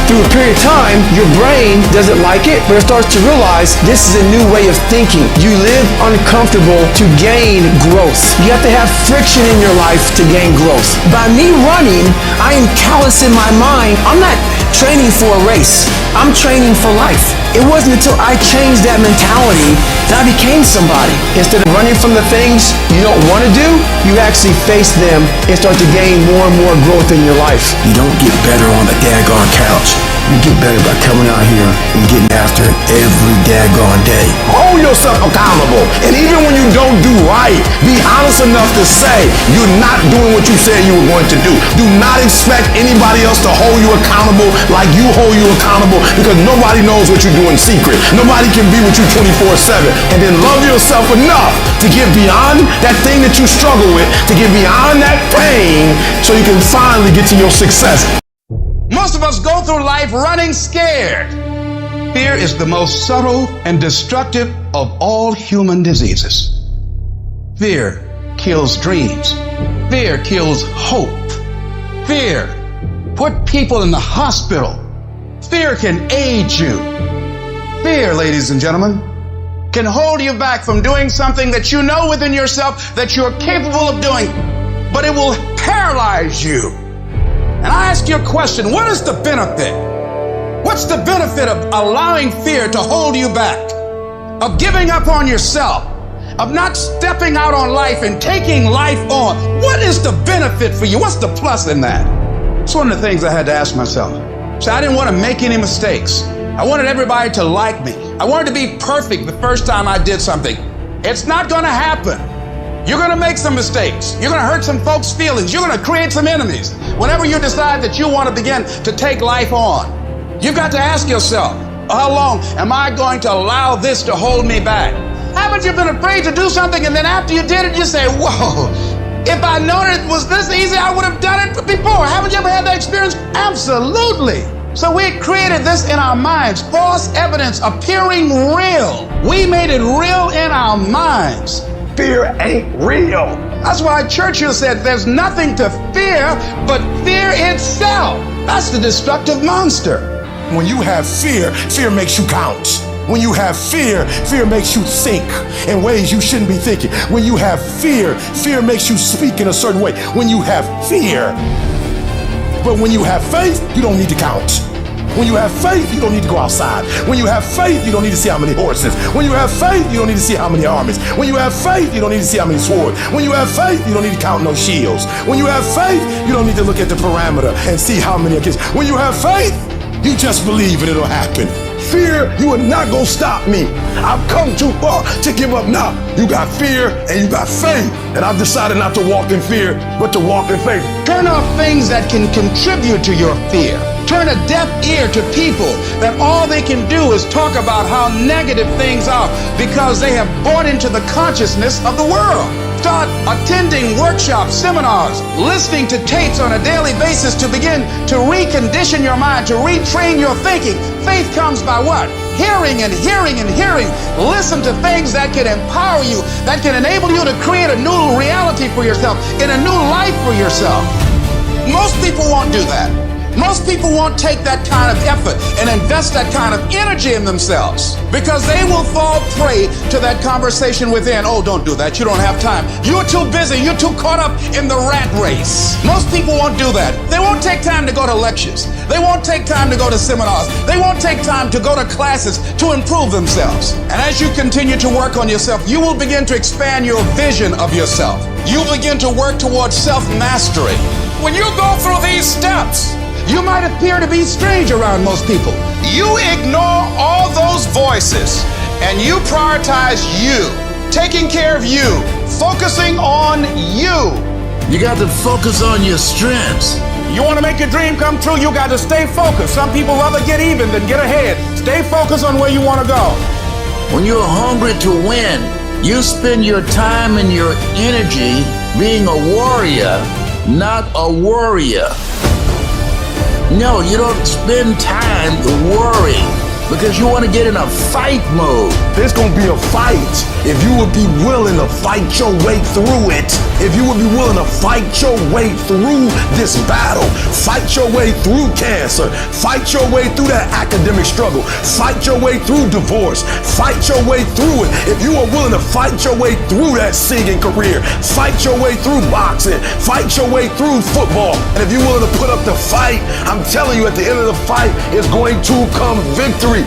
Through a period of time, your brain doesn't like it, but it starts to realize this is a new way of thinking. You live uncomfortable to gain growth. You have to have friction in your life to gain growth. By me running, I am callous in my mind. I'm not training for a race. I'm training for life. It wasn't until I changed that mentality that I became somebody. Instead of running from the things you don't want to do, you actually face them and start to gain more and more growth in your life. You don't get better on the daggone couch. You get better by coming out here and getting after it every daggone day. Hold yourself accountable. And even when you don't do right, be honest enough to say you're not doing what you said you were going to do. Do not expect anybody else to hold you accountable like you hold you accountable, because nobody knows what you do in secret. Nobody can be with you 24/7. And then love yourself enough to get beyond that thing that you struggle with, to get beyond that pain so you can finally get to your success. Most of us go through life running scared. Fear is the most subtle and destructive of all human diseases. Fear kills dreams. Fear kills hope. Fear put people in the hospital. Fear can age you. Fear, ladies and gentlemen, can hold you back from doing something that you know within yourself that you're capable of doing, but it will paralyze you. And I ask you a question, what is the benefit? What's the benefit of allowing fear to hold you back? Of giving up on yourself? Of not stepping out on life and taking life on? What is the benefit for you? What's the plus in that? It's one of the things I had to ask myself. So I didn't want to make any mistakes. I wanted everybody to like me. I wanted to be perfect the first time I did something. It's not going to happen. You're going to make some mistakes. You're going to hurt some folks' feelings. You're going to create some enemies. Whenever you decide that you want to begin to take life on, you've got to ask yourself, how long am I going to allow this to hold me back? Haven't you been afraid to do something and then after you did it, you say, whoa, if I known it was this easy, I would have done it before. Haven't you ever had that experience? Absolutely. So we created this in our minds, false evidence appearing real. We made it real in our minds. Fear ain't real. That's why Churchill said there's nothing to fear but fear itself. That's the destructive monster. When you have fear, fear makes you count. When you have fear, fear makes you think in ways you shouldn't be thinking. When you have fear, fear makes you speak in a certain way. When you have fear. But when you have faith, you don't need to count. When you have faith, you don't need to go outside. When you have faith, you don't need to see how many horses. When you have faith, you don't need to see how many armies. When you have faith, you don't need to see how many swords. When you have faith, you don't need to count no shields. When you have faith, you don't need to look at the parameter and see how many are kids. When you have faith, you just believe and it'll happen. Fear, you are not gonna stop me. I've come too far to give up now. You got fear and you got faith. And I've decided not to walk in fear, but to walk in faith. Turn off things that can contribute to your fear. Turn a deaf ear to people that all they can do is talk about how negative things are because they have bought into the consciousness of the world. Start attending workshops, seminars, listening to tapes on a daily basis to begin to recondition your mind, to retrain your thinking. Faith comes by what? Hearing and hearing and hearing. Listen to things that can empower you, that can enable you to create a new reality for yourself, in a new life for yourself. Most people won't do that. Most people won't take that kind of effort and invest that kind of energy in themselves because they will fall prey to that conversation within. Oh, don't do that. You don't have time. You're too busy. You're too caught up in the rat race. Most people won't do that. They won't take time to go to lectures. They won't take time to go to seminars. They won't take time to go to classes to improve themselves. And as you continue to work on yourself, you will begin to expand your vision of yourself. You'll begin to work towards self-mastery. When you go through these steps, you might appear to be strange around most people. You ignore all those voices and you prioritize you, taking care of you, focusing on you. You got to focus on your strengths. You want to make your dream come true, you got to stay focused. Some people rather get even than get ahead. Stay focused on where you want to go. When you're hungry to win, you spend your time and your energy being a warrior, not a worrier. No, you don't spend time to worry. because you want to get in a fight mode. There's gonna be a fight if you would be willing to fight your way through it. If you would be willing to fight your way through this battle, fight your way through cancer, fight your way through that academic struggle, fight your way through divorce, fight your way through it. If you are willing to fight your way through that singing career, fight your way through boxing, fight your way through football, and if you're willing to put up the fight, I'm telling you, at the end of the fight is going to come victory.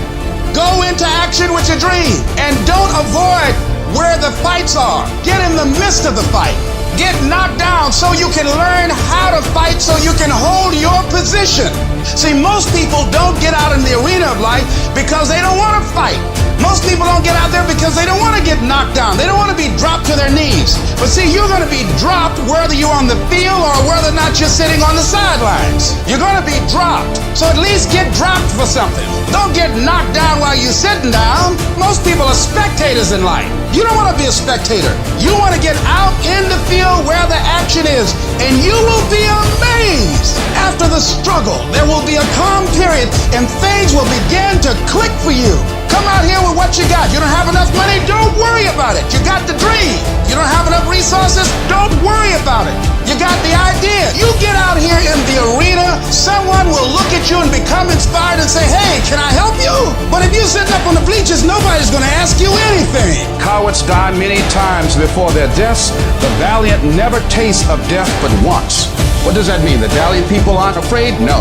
Go into action with your dream and don't avoid where the fights are. Get in the midst of the fight. Get knocked down so you can learn how to fight, so you can hold your position. See, most people don't get out in the arena of life because they don't want to fight. Most people don't get out there because they don't want to get knocked down. They don't want to be dropped to their knees. But see, you're going to be dropped whether you're on the field or whether or not you're sitting on the sidelines. You're going to be dropped. So at least get dropped for something. Don't get knocked down while you're sitting down. Most people are spectators in life. You don't want to be a spectator. You want to get out in the field where the action is, and you will be amazed. After the struggle, there will be a calm period, and things will begin to click for you. Come out here with what you got. You don't have enough money? Don't worry about it. You got the dream. You don't have enough resources? Don't worry about it. You got the idea. You get out here in the arena, someone will look at you and become inspired and say, hey, can I help you? But if you're sitting up on the bleachers, nobody's going to ask you anything. Cowards die many times before their deaths. The valiant never taste of death but once. What does that mean? The valiant people aren't afraid? No.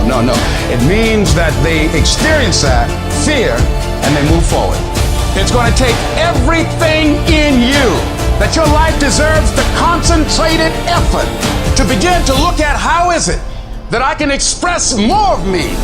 It means that they experience that fear and they move forward. It's going to take everything in you that your life deserves the concentrated effort to begin to look at how is it that I can express more of me?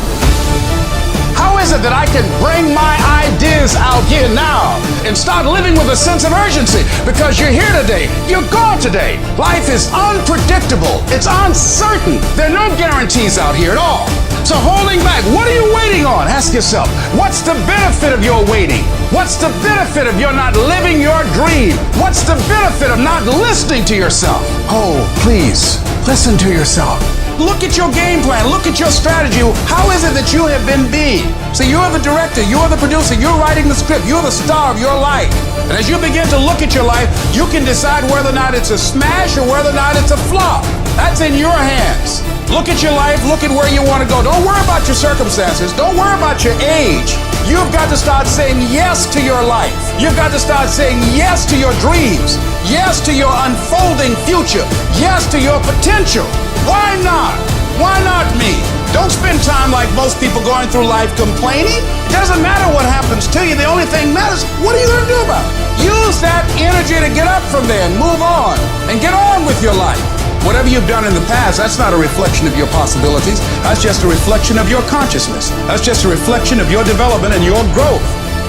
How is it that I can bring my ideas out here now and start living with a sense of urgency? Because you're here today, you're gone today. Life is unpredictable, it's uncertain. There are no guarantees out here at all. So holding back, what are you waiting on? Ask yourself, what's the benefit of your waiting? What's the benefit of your not living your dream? What's the benefit of not listening to yourself? Oh, please, listen to yourself. Look at your game plan. Look at your strategy. How is it that you have been being? So you're the director, you're the producer, you're writing the script, you're the star of your life. And as you begin to look at your life, you can decide whether or not it's a smash or whether or not it's a flop. That's in your hands. Look at your life, look at where you want to go. Don't worry about your circumstances. Don't worry about your age. You've got to start saying yes to your life. You've got to start saying yes to your dreams. Yes to your unfolding future. Yes to your potential. Why not? Why not me? Don't spend time like most people going through life complaining. It doesn't matter what happens to you. The only thing matters, what are you going to do about it? Use that energy to get up from there and move on and get on with your life. Whatever you've done in the past, that's not a reflection of your possibilities. That's just a reflection of your consciousness. That's just a reflection of your development and your growth.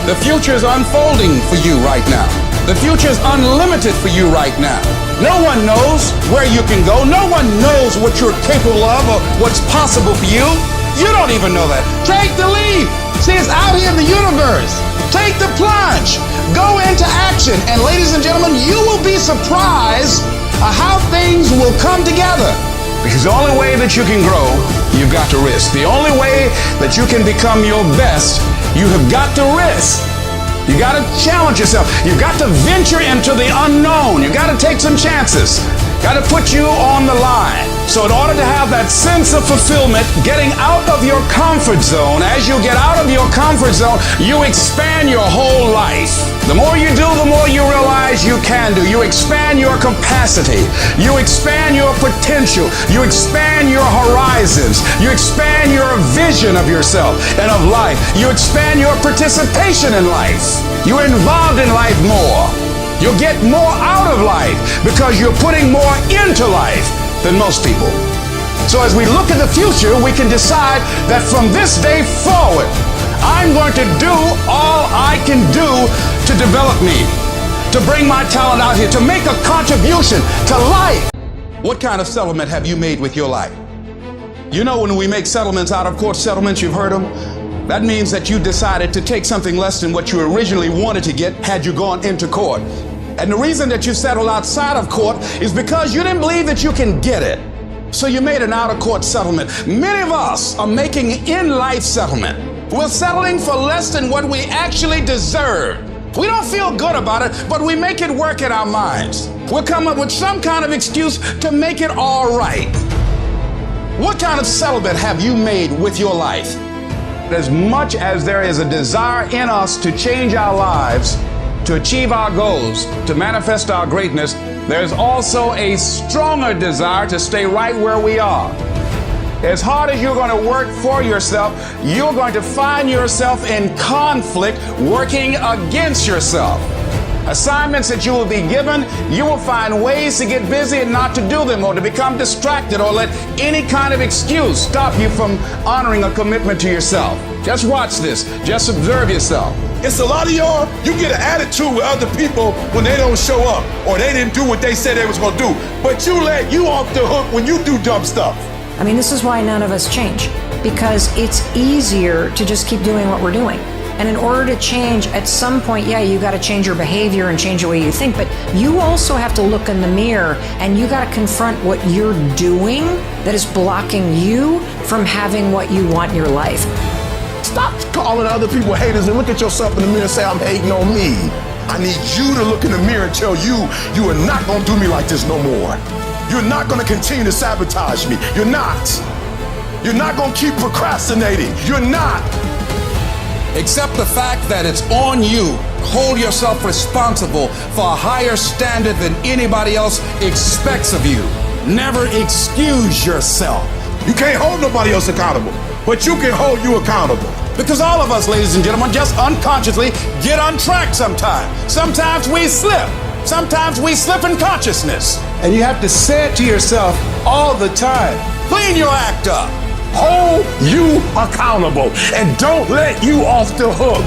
The future is unfolding for you right now. The future is unlimited for you right now. No one knows where you can go. No one knows what you're capable of or what's possible for you. You don't even know that. Take the leap. See, it's out here in the universe. Take the plunge. Go into action. And ladies and gentlemen, you will be surprised how things will come together. Because the only way that you can grow, you've got to risk. The only way that you can become your best, you have got to risk. You got to challenge yourself. You've got to venture into the unknown. You've got to take some chances. Got to put you on the line. So in order to have that sense of fulfillment, getting out of your comfort zone, as you get out of your comfort zone, you expand your whole life. The more you do, the more you realize you can do. You expand your capacity. You expand your potential. You expand your horizons. You expand your vision of yourself and of life. You expand your participation in life. You're involved in life more. You'll get more out of life because you're putting more into life than most people. So as we look at the future, we can decide that from this day forward, I'm going to do all I can do to develop me, to bring my talent out here, to make a contribution to life. What kind of settlement have you made with your life? You know, when we make settlements, out of court settlements, you've heard them. That means that you decided to take something less than what you originally wanted to get had you gone into court. And the reason that you settled outside of court is because you didn't believe that you can get it. So you made an out-of-court settlement. Many of us are making in-life settlement. We're settling for less than what we actually deserve. We don't feel good about it, but we make it work in our minds. We'll come up with some kind of excuse to make it all right. What kind of settlement have you made with your life? As much as there is a desire in us to change our lives, to achieve our goals, to manifest our greatness, there's also a stronger desire to stay right where we are. As hard as you're going to work for yourself, you're going to find yourself in conflict working against yourself. Assignments that you will be given, you will find ways to get busy and not to do them, or to become distracted, or let any kind of excuse stop you from honoring a commitment to yourself. Just watch this. Just observe yourself. It's a lot of y'all, you get an attitude with other people when they don't show up or they didn't do what they said they was going to do. But you let you off the hook when you do dumb stuff. I mean, this is why none of us change, because it's easier to just keep doing what we're doing. And in order to change, at some point, yeah, you got to change your behavior and change the way you think, but you also have to look in the mirror and you got to confront what you're doing that is blocking you from having what you want in your life. Stop calling other people haters and look at yourself in the mirror and say, I'm hating on me. I need you to look in the mirror and tell you are not going to do me like this no more. You're not going to continue to sabotage me. You're not. You're not going to keep procrastinating. You're not. Accept the fact that it's on you. Hold yourself responsible for a higher standard than anybody else expects of you. Never excuse yourself. You can't hold nobody else accountable, but you can hold you accountable. Because all of us, ladies and gentlemen, just unconsciously get on track sometimes. Sometimes we slip. Sometimes we slip in consciousness. And you have to say it to yourself all the time. Clean your act up. Hold you accountable and don't let you off the hook.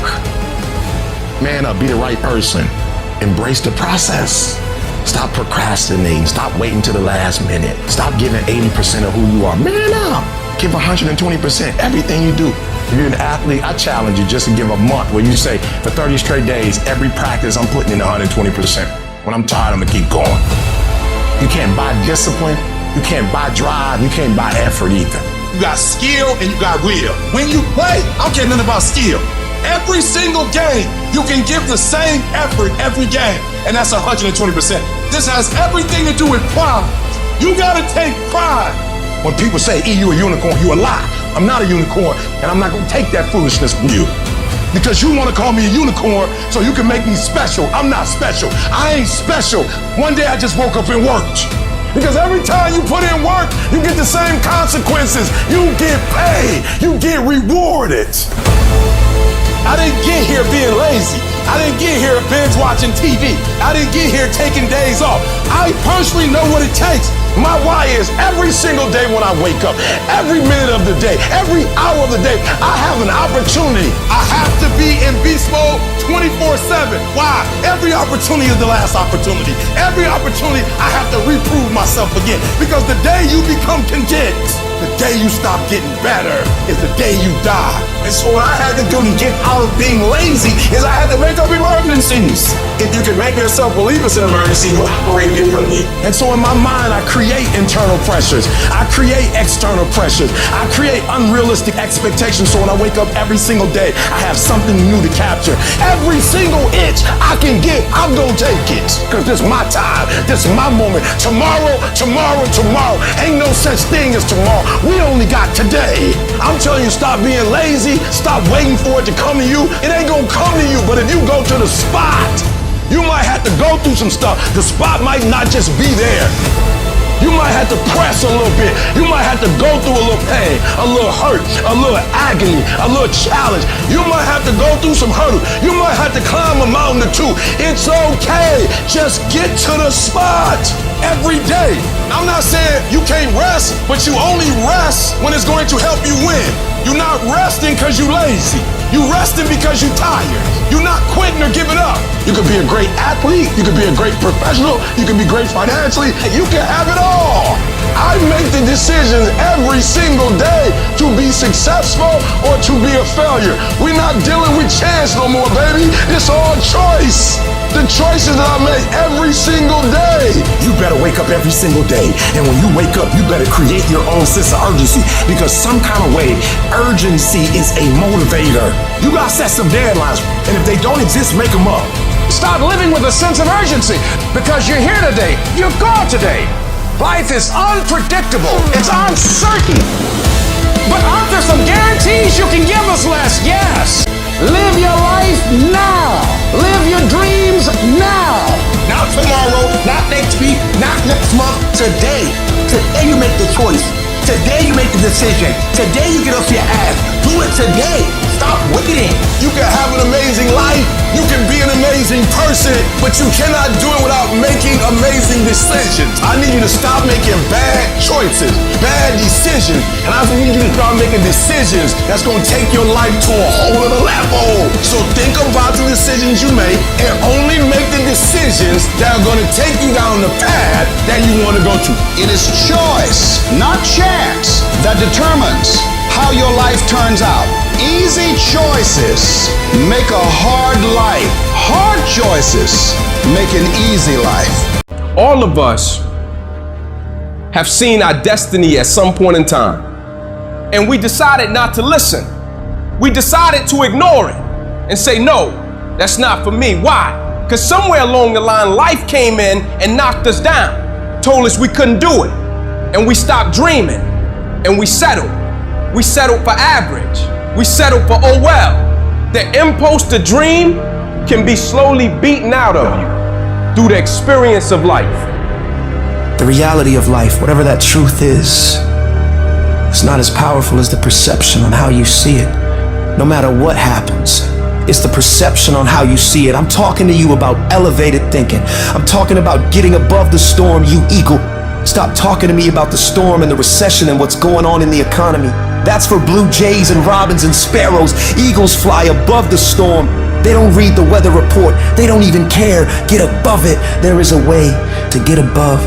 Man up, be the right person. Embrace the process. Stop procrastinating. Stop waiting till the last minute. Stop giving 80% of who you are. Man up. Give 120% everything you do. If you're an athlete, I challenge you just to give a month where you say, for 30 straight days, every practice I'm putting in 120%. When I'm tired, I'm gonna keep going. You can't buy discipline. You can't buy drive. You can't buy effort either. You got skill and you got will. When you play, I don't care nothing about skill. Every single game, you can give the same effort every game, and that's 120%. This has everything to do with pride. You gotta take pride. When people say, E, you a unicorn, you a lie. I'm not a unicorn, and I'm not gonna take that foolishness from you. Because you wanna call me a unicorn so you can make me special. I'm not special. I ain't special. One day I just woke up and worked. Because every time you put in work, you get the same consequences. You get paid. You get rewarded. I didn't get here being lazy. I didn't get here binge watching TV. I didn't get here taking days off. I personally know what it takes. My why is every single day when I wake up, every minute of the day, every hour of the day, I have an opportunity. I have to be in beast mode 24/7. Why? Every opportunity is the last opportunity. Every opportunity I have to reprove myself again. Because the day you become content, the day you stop getting better is the day you die. And so what I had to do to get out of being lazy is I had to make up emergencies. If you can make yourself believe it's an emergency, you operate differently. And so in my mind, I create internal pressures. I create external pressures. I create unrealistic expectations. So when I wake up every single day, I have something new to capture. Every single inch I can get, I'm gonna take it. Because this is my time. This is my moment. Tomorrow. Ain't no such thing as tomorrow. We only got today. I'm telling you, stop being lazy. Stop waiting for it to come to you. It ain't gonna come to you. But if you go to the spot, you might have to go through some stuff. The spot might not just be there. You might have to press a little bit. You might have to go through a little pain, a little hurt, a little agony, a little challenge. You might have to go through some hurdle. You might have to climb a mountain or two. It's okay. Just get to the spot every day. I'm not saying you can't rest, but you only rest when it's going to help you win. You're not resting because you're lazy. You're resting because you're tired. You're not quitting or giving up. You could be a great athlete. You could be a great professional. You could be great financially. You can have it all. I make the decisions every single day to be successful or to be a failure. We're not dealing with chance no more, baby. It's all choice. the choices that I make every single day. You better wake up every single day. And when you wake up, you better create your own sense of urgency, because some kind of way, urgency is a motivator. You gotta set some deadlines, and if they don't exist, make them up. Stop living with a sense of urgency, because you're here today, you're gone today. Life is unpredictable, it's uncertain. But aren't there some guarantees you can give us, Les? Yes. Live your life now. Live your dreams now. Not tomorrow, not next week, not next month. Today. Today you make the choice. Today you make the decision. Today you get off your ass. Do it today. Stop waiting. You can have an amazing life. You can be an amazing person, but you cannot do it without making amazing decisions. I need you to stop making bad choices, bad decisions, and I need you to start making decisions that's going to take your life to a whole other level. So think about the decisions you make and only make the decisions that are going to take you down the path that you want to go to. It is choice, not chance, that determines how your life turns out. Easy choices make a hard life. Hard choices make an easy life. All of us have seen our destiny at some point in time, and we decided not to listen. We decided to ignore it and say, no, that's not for me. Why? Because somewhere along the line, life came in and knocked us down, told us we couldn't do it, and we stopped dreaming, and we settled. We settled for average. We settled for, oh well. The impulse to dream can be slowly beaten out of you through the experience of life. The reality of life, whatever that truth is, it's not as powerful as the perception on how you see it. No matter what happens, it's the perception on how you see it. I'm talking to you about elevated thinking. I'm talking about getting above the storm, you eagle. Stop talking to me about the storm and the recession and what's going on in the economy. That's for blue jays and robins and sparrows. Eagles fly above the storm. They don't read the weather report. They don't even care. Get above it. There is a way to get above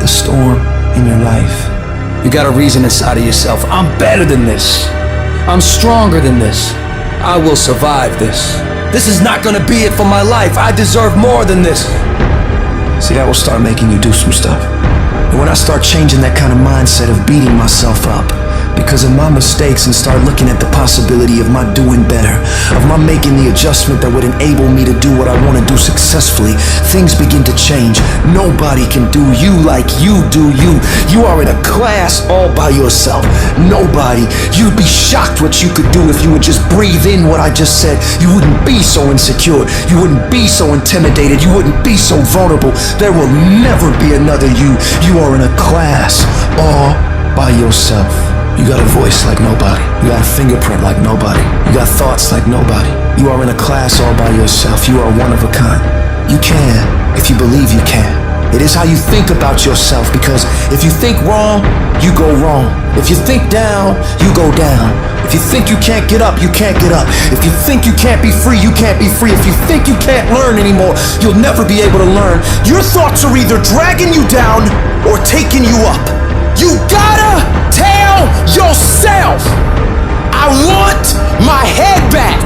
the storm in your life. You got a reason inside of yourself. I'm better than this. I'm stronger than this. I will survive this. This is not gonna be it for my life. I deserve more than this. See, that will start making you do some stuff. And when I start changing that kind of mindset of beating myself up because of my mistakes and start looking at the possibility of my doing better, of my making the adjustment that would enable me to do what I want to do successfully, things begin to change. Nobody can do you like you do you. You are in a class all by yourself. Nobody. You'd be shocked what you could do if you would just breathe in what I just said. You wouldn't be so insecure. You wouldn't be so intimidated. You wouldn't be so vulnerable. There will never be another you. You are in a class all by yourself. You got a voice like nobody. You got a fingerprint like nobody. You got thoughts like nobody. You are in a class all by yourself. You are one of a kind. You can, if you believe you can. It is how you think about yourself, because if you think wrong, you go wrong. If you think down, you go down. If you think you can't get up, you can't get up. If you think you can't be free, you can't be free. If you think you can't learn anymore, you'll never be able to learn. Your thoughts are either dragging you down or taking you up. You gotta tell yourself, I want my head back.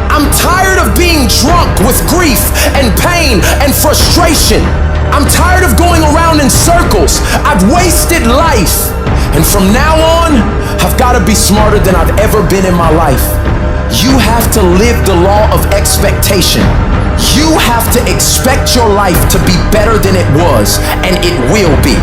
I'm tired of being drunk with grief and pain and frustration. I'm tired of going around in circles. I've wasted life. And from now on, I've got to be smarter than I've ever been in my life. You have to live the law of expectation. You have to expect your life to be better than it was, and it will be.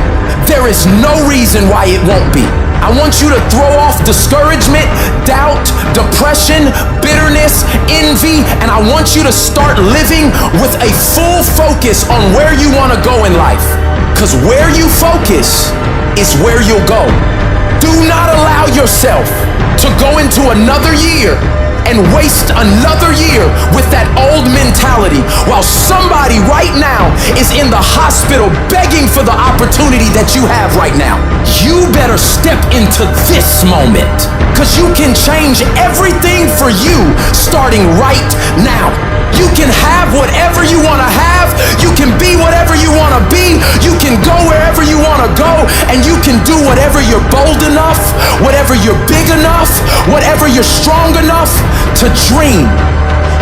There is no reason why it won't be. I want you to throw off discouragement, doubt, depression, bitterness, envy, and I want you to start living with a full focus on where you want to go in life. Because where you focus is where you'll go. Do not allow yourself to go into another year and waste another year with that old mentality while somebody right now is in the hospital begging for the opportunity that you have right now. You better step into this moment, because you can change everything for you starting right now. You can have whatever you want to have. You can be whatever you want to be. You can go wherever you want to go. And you can do whatever you're bold enough, whatever you're big enough, whatever you're strong enough to dream.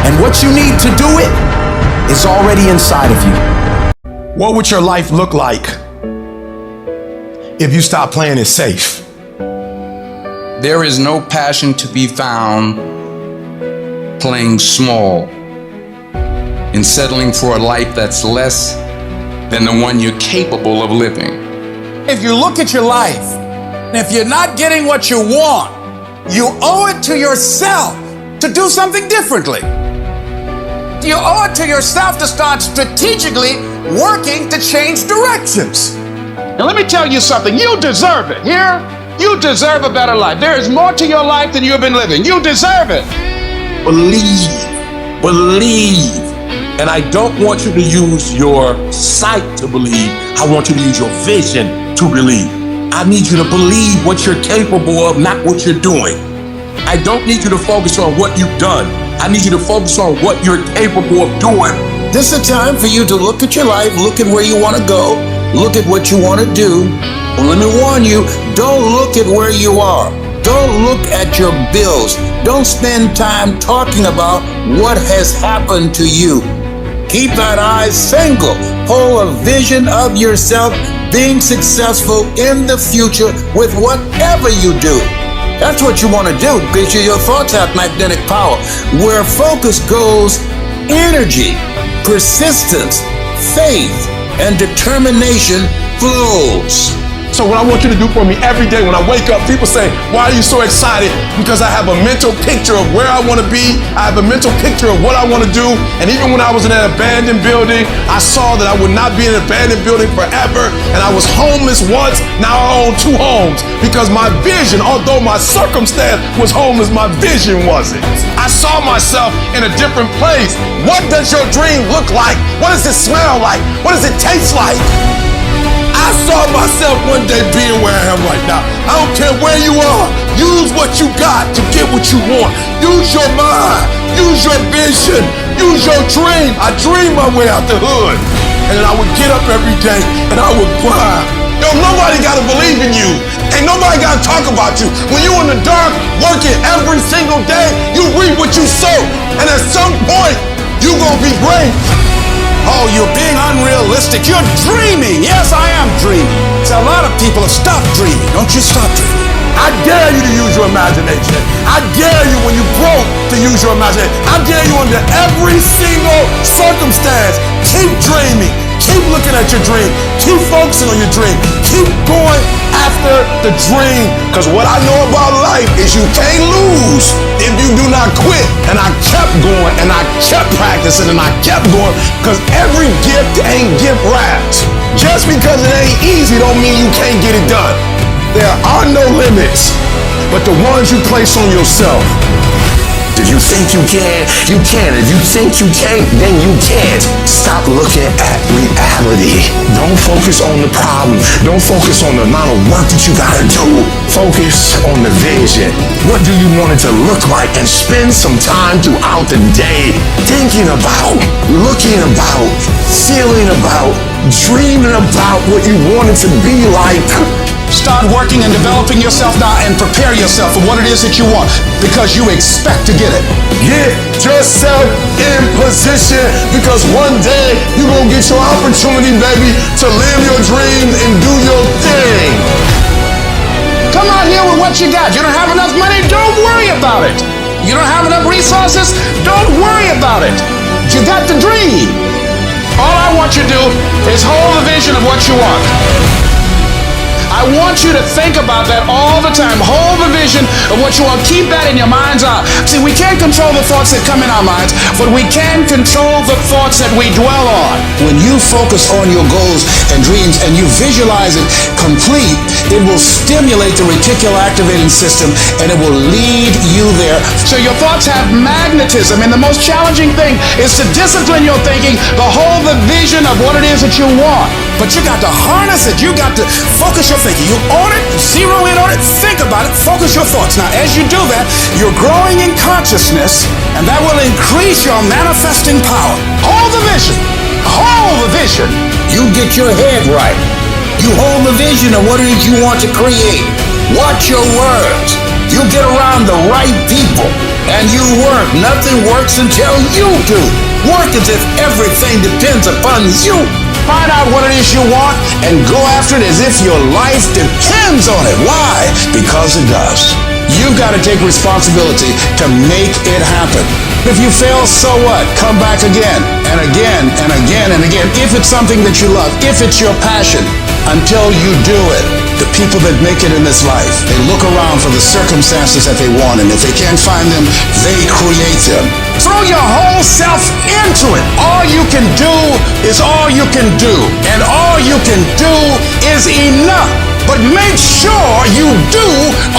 And what you need to do it is already inside of you. What would your life look like if you stopped playing it safe? There is no passion to be found playing small and settling for a life that's less than the one you're capable of living. If you look at your life, and if you're not getting what you want, you owe it to yourself to do something differently. You owe it to yourself to start strategically working to change directions. Now let me tell you something, you deserve it. Here, you deserve a better life. There is more to your life than you've been living. You deserve it. Believe. And I don't want you to use your sight to believe. I want you to use your vision to believe. I need you to believe what you're capable of, not what you're doing. I don't need you to focus on what you've done. I need you to focus on what you're capable of doing. This is a time for you to look at your life, look at where you want to go, look at what you want to do. Well, let me warn you, don't look at where you are. Don't look at your bills. Don't spend time talking about what has happened to you. Keep that eye single. Hold a vision of yourself being successful in the future with whatever you do. That's what you want to do because your thoughts have magnetic power. Where focus goes, energy, persistence, faith, and determination flows. So what I want you to do for me every day when I wake up, people say, why are you so excited? Because I have a mental picture of where I want to be. I have a mental picture of what I want to do. And even when I was in an abandoned building, I saw that I would not be in an abandoned building forever. And I was homeless once, now I own 2 homes. Because my vision, although my circumstance was homeless, my vision wasn't. I saw myself in a different place. What does your dream look like? What does it smell like? What does it taste like? I saw myself one day being where I am right now. I don't care where you are. Use what you got to get what you want. Use your mind. Use your vision. Use your dream. I dreamed my way out the hood. And then I would get up every day and I would grind. Yo, nobody got to believe in you. Ain't nobody got to talk about you. When you in the dark, working every single day, you reap what you sow. And at some point, you going to be great. Oh, you're being unrealistic. You're dreaming. Yes, I am dreaming. So a lot of people have stopped dreaming. Don't you stop dreaming. I dare you to use your imagination. I dare you when you broke to use your imagination. I dare you under every single circumstance. Keep dreaming. Keep looking at your dream. Keep focusing on your dream. Keep going after the dream. Because what I know about life is you can't lose if you do not quit. And I kept going and I kept practicing and I kept going because every gift ain't gift wrapped. Just because it ain't easy don't mean you can't get it done. There are no limits, but the ones you place on yourself. If you think you can, you can. If you think you can't, then you can't. Stop looking at reality. Don't focus on the problem. Don't focus on the amount of work that you gotta do. Focus on the vision. What do you want it to look like? And spend some time throughout the day thinking about, looking about, feeling about, dreaming about what you want it to be like. Start working and developing yourself now and prepare yourself for what it is that you want because you expect to get it. Get yourself in position because one day you're going to get your opportunity, baby, to live your dreams and do your thing. Come out here with what you got. You don't have enough money? Don't worry about it. You don't have enough resources? Don't worry about it. You got the dream. All I want you to do is hold the vision of what you want. I want you to think about that all the time. Hold the vision of what you want. Keep that in your mind's eye. See, we can't control the thoughts that come in our minds, but we can control the thoughts that we dwell on. When you focus on your goals and dreams and you visualize it complete, it will stimulate the reticular activating system and it will lead you there. So your thoughts have magnetism, and the most challenging thing is to discipline your thinking, to hold the vision of what it is that you want. But you got to harness it. You got to focus your thinking. You own it, zero in on it, think about it, focus your thoughts. Now, as you do that, you're growing in consciousness, and that will increase your manifesting power. Hold the vision. Hold the vision. You get your head right. You hold the vision of what it is you want to create. Watch your words. You get around the right people, and you work. Nothing works until you do. Work as if everything depends upon you. Find out what it is you want and go after it as if your life depends on it. Why? Because it does. You've got to take responsibility to make it happen. If you fail, so what? Come back again and again and again and again. If it's something that you love, if it's your passion, until you do it. The people that make it in this life, they look around for the circumstances that they want, and if they can't find them, they create them. Throw your whole self into it. All you can do is all you can do, and all you can do is enough. But make sure you do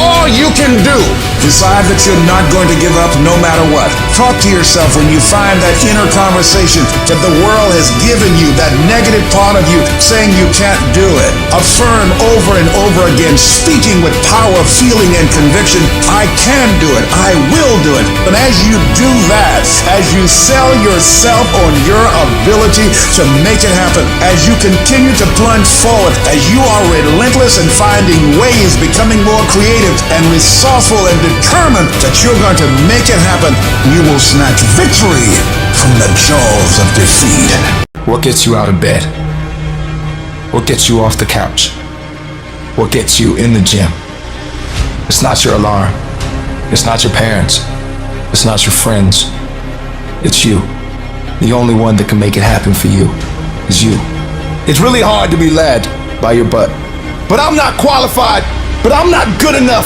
all you can do. Decide that you're not going to give up no matter what. Talk to yourself when you find that inner conversation that the world has given you, that negative part of you saying you can't do it. Affirm over and over again, speaking with power, feeling, and conviction, I can do it. I will do it. But as you do that, as you sell yourself on your ability to make it happen, as you continue to plunge forward, as you are relentless in finding ways, becoming more creative and resourceful and determined that you're going to make it happen, you will snatch victory from the jaws of defeat. What gets you out of bed? What gets you off the couch? What gets you in the gym? It's not your alarm. It's not your parents. It's not your friends. It's you. The only one that can make it happen for you is you. It's really hard to be led by your butt. But I'm not qualified. But I'm not good enough.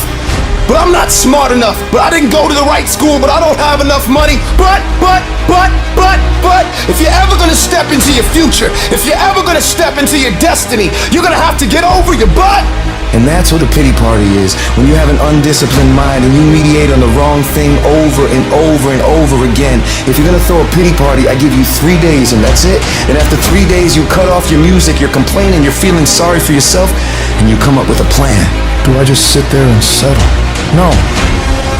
But I'm not smart enough. But I didn't go to the right school. But I don't have enough money. But, if you're ever gonna step into your future, if you're ever gonna step into your destiny, you're gonna have to get over your butt. And that's what a pity party is. When you have an undisciplined mind and you mediate on the wrong thing over and over and over again. If you're gonna throw a pity party, I give you 3 days and that's it. And after 3 days, you cut off your music, you're complaining, you're feeling sorry for yourself, and you come up with a plan. Do I just sit there and settle? No.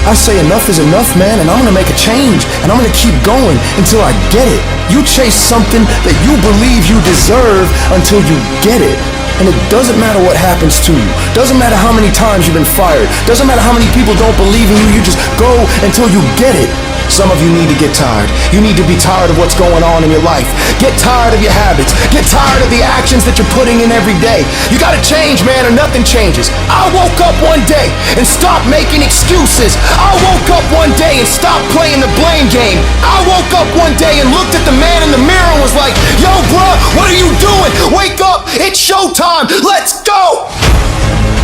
I say enough is enough, man, and I'm gonna make a change, and I'm gonna keep going until I get it. You chase something that you believe you deserve until you get it. And it doesn't matter what happens to you. Doesn't matter how many times you've been fired. Doesn't matter how many people don't believe in you. You just go until you get it. Some of you need to get tired. You need to be tired of what's going on in your life. Get tired of your habits. Get tired of the actions that you're putting in every day. You gotta change, man, or nothing changes. I woke up one day and stopped making excuses. I woke up one day and stopped playing the blame game. I woke up one day and looked at the man in the mirror and was like, yo, bruh, what are you doing? Wake up, it's showtime, let's go!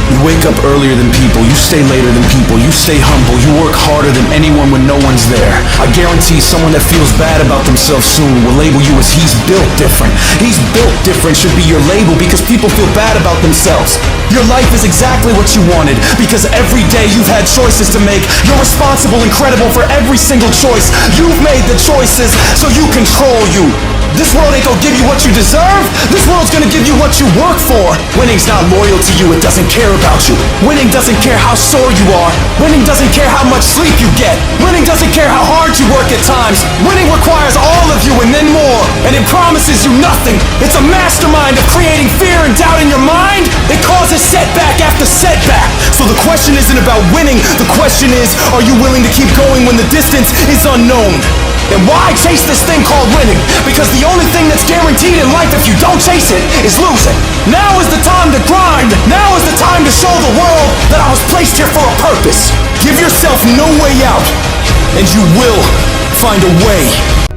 You wake up earlier than people, you stay later than people, you stay humble, you work harder than anyone when no one's there. I guarantee someone that feels bad about themselves soon will label you as he's built different. He's built different should be your label because people feel bad about themselves. Your life is exactly what you wanted because every day you've had choices to make. You're responsible and credible for every single choice. You've made the choices so you control you. This world ain't gonna give you what you deserve. This world's gonna give you what you work for. Winning's not loyal to you, it doesn't care about you. Winning doesn't care how sore you are. Winning doesn't care how much sleep you get. Winning doesn't care how hard you work at times. Winning requires all of you and then more. And it promises you nothing. It's a mastermind of creating fear and doubt in your mind. It causes setback after setback. So the question isn't about winning. The question is, are you willing to keep going when the distance is unknown? And why chase this thing called winning? Because the only thing that's guaranteed in life if you don't chase it is losing. Now is the time to grind. Now is the time to show the world that I was placed here for a purpose. Give yourself no way out, and you will find a way.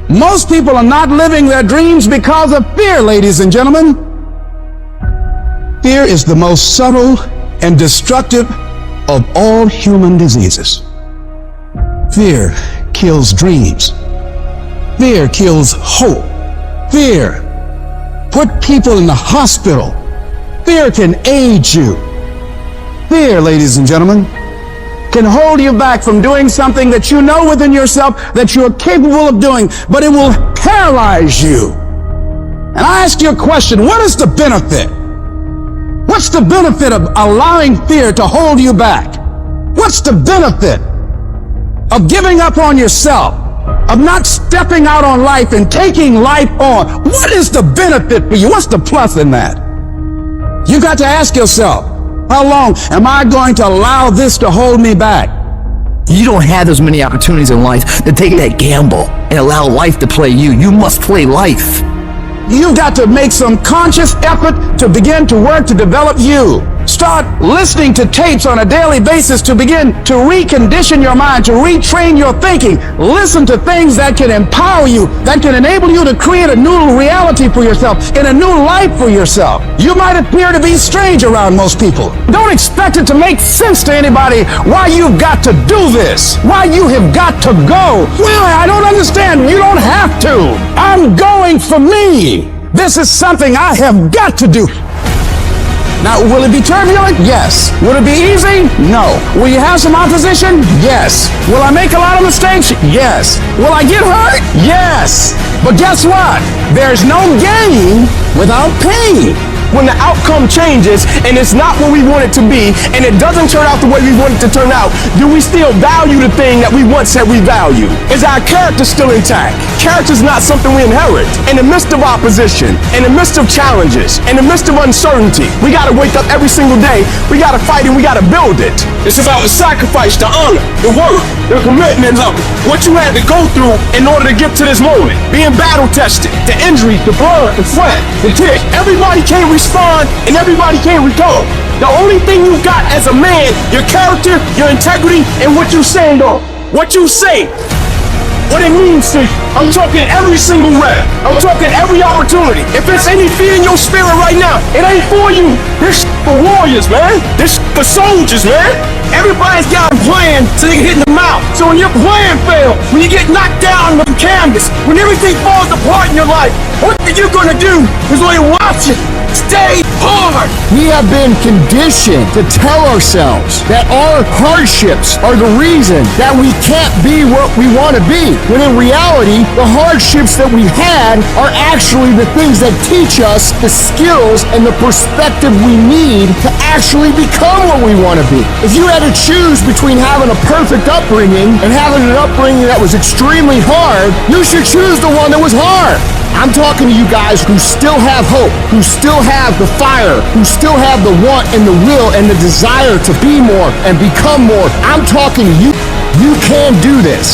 Most people are not living their dreams because of fear, ladies and gentlemen. Fear is the most subtle and destructive of all human diseases. Fear kills dreams. Fear kills hope. Fear put people in the hospital. Fear can age you. Fear, ladies and gentlemen, can hold you back from doing something that you know within yourself that you're capable of doing, but it will paralyze you. And I ask you a question, what is the benefit? What's the benefit of allowing fear to hold you back? What's the benefit of giving up on yourself? Of not stepping out on life and taking life on? What is the benefit for you? What's the plus in that? You got to ask yourself, how long am I going to allow this to hold me back? You don't have as many opportunities in life to take that gamble and allow life to play you. You must play life. You've got to make some conscious effort to begin to work to develop you. Start listening to tapes on a daily basis to begin to recondition your mind, to retrain your thinking. Listen to things that can empower you, that can enable you to create a new reality for yourself and a new life for yourself. You might appear to be strange around most people. Don't expect it to make sense to anybody why you've got to do this, why you have got to go. Well, I don't understand. You don't have to. I'm going for me. This is something I have got to do. Now, will it be turbulent? Yes. Will it be easy? No. Will you have some opposition? Yes. Will I make a lot of mistakes? Yes. Will I get hurt? Yes. But guess what? There's no gain without pain. When the outcome changes and it's not what we want it to be and it doesn't turn out the way we want it to turn out, do we still value the thing that we once said we value? Is our character still intact? Character is not something we inherit. In the midst of opposition, in the midst of challenges, in the midst of uncertainty, we gotta wake up every single day, we gotta fight and we gotta build it. It's about the sacrifice, the honor, the work, the commitment of what you had to go through in order to get to this moment. Being battle tested, the injuries, the blood, the sweat, the tears. Everybody can't respond and everybody can't recover. The only thing you got as a man, your character, your integrity, and what you say, though. What you say. What it means to you. I'm talking every single rep. I'm talking every opportunity. If there's any fear in your spirit right now, it ain't for you. This for warriors, man. This for soldiers, man. Everybody's got a plan so they can hit in the mouth. So when your plan fails, when you get knocked down on the canvas, when everything falls apart in your life, what are you gonna do is only watch it. Stay hard. We have been conditioned to tell ourselves that our hardships are the reason that we can't be what we want to be. When in reality, the hardships that we had are actually the things that teach us the skills and the perspective we need to actually become what we want to be. If you had to choose between having a perfect upbringing and having an upbringing that was extremely hard, you should choose the one that was hard. I'm talking to you guys who still have hope, who still have the fire, who still have the want and the will and the desire to be more and become more. I'm talking to you. You can do this.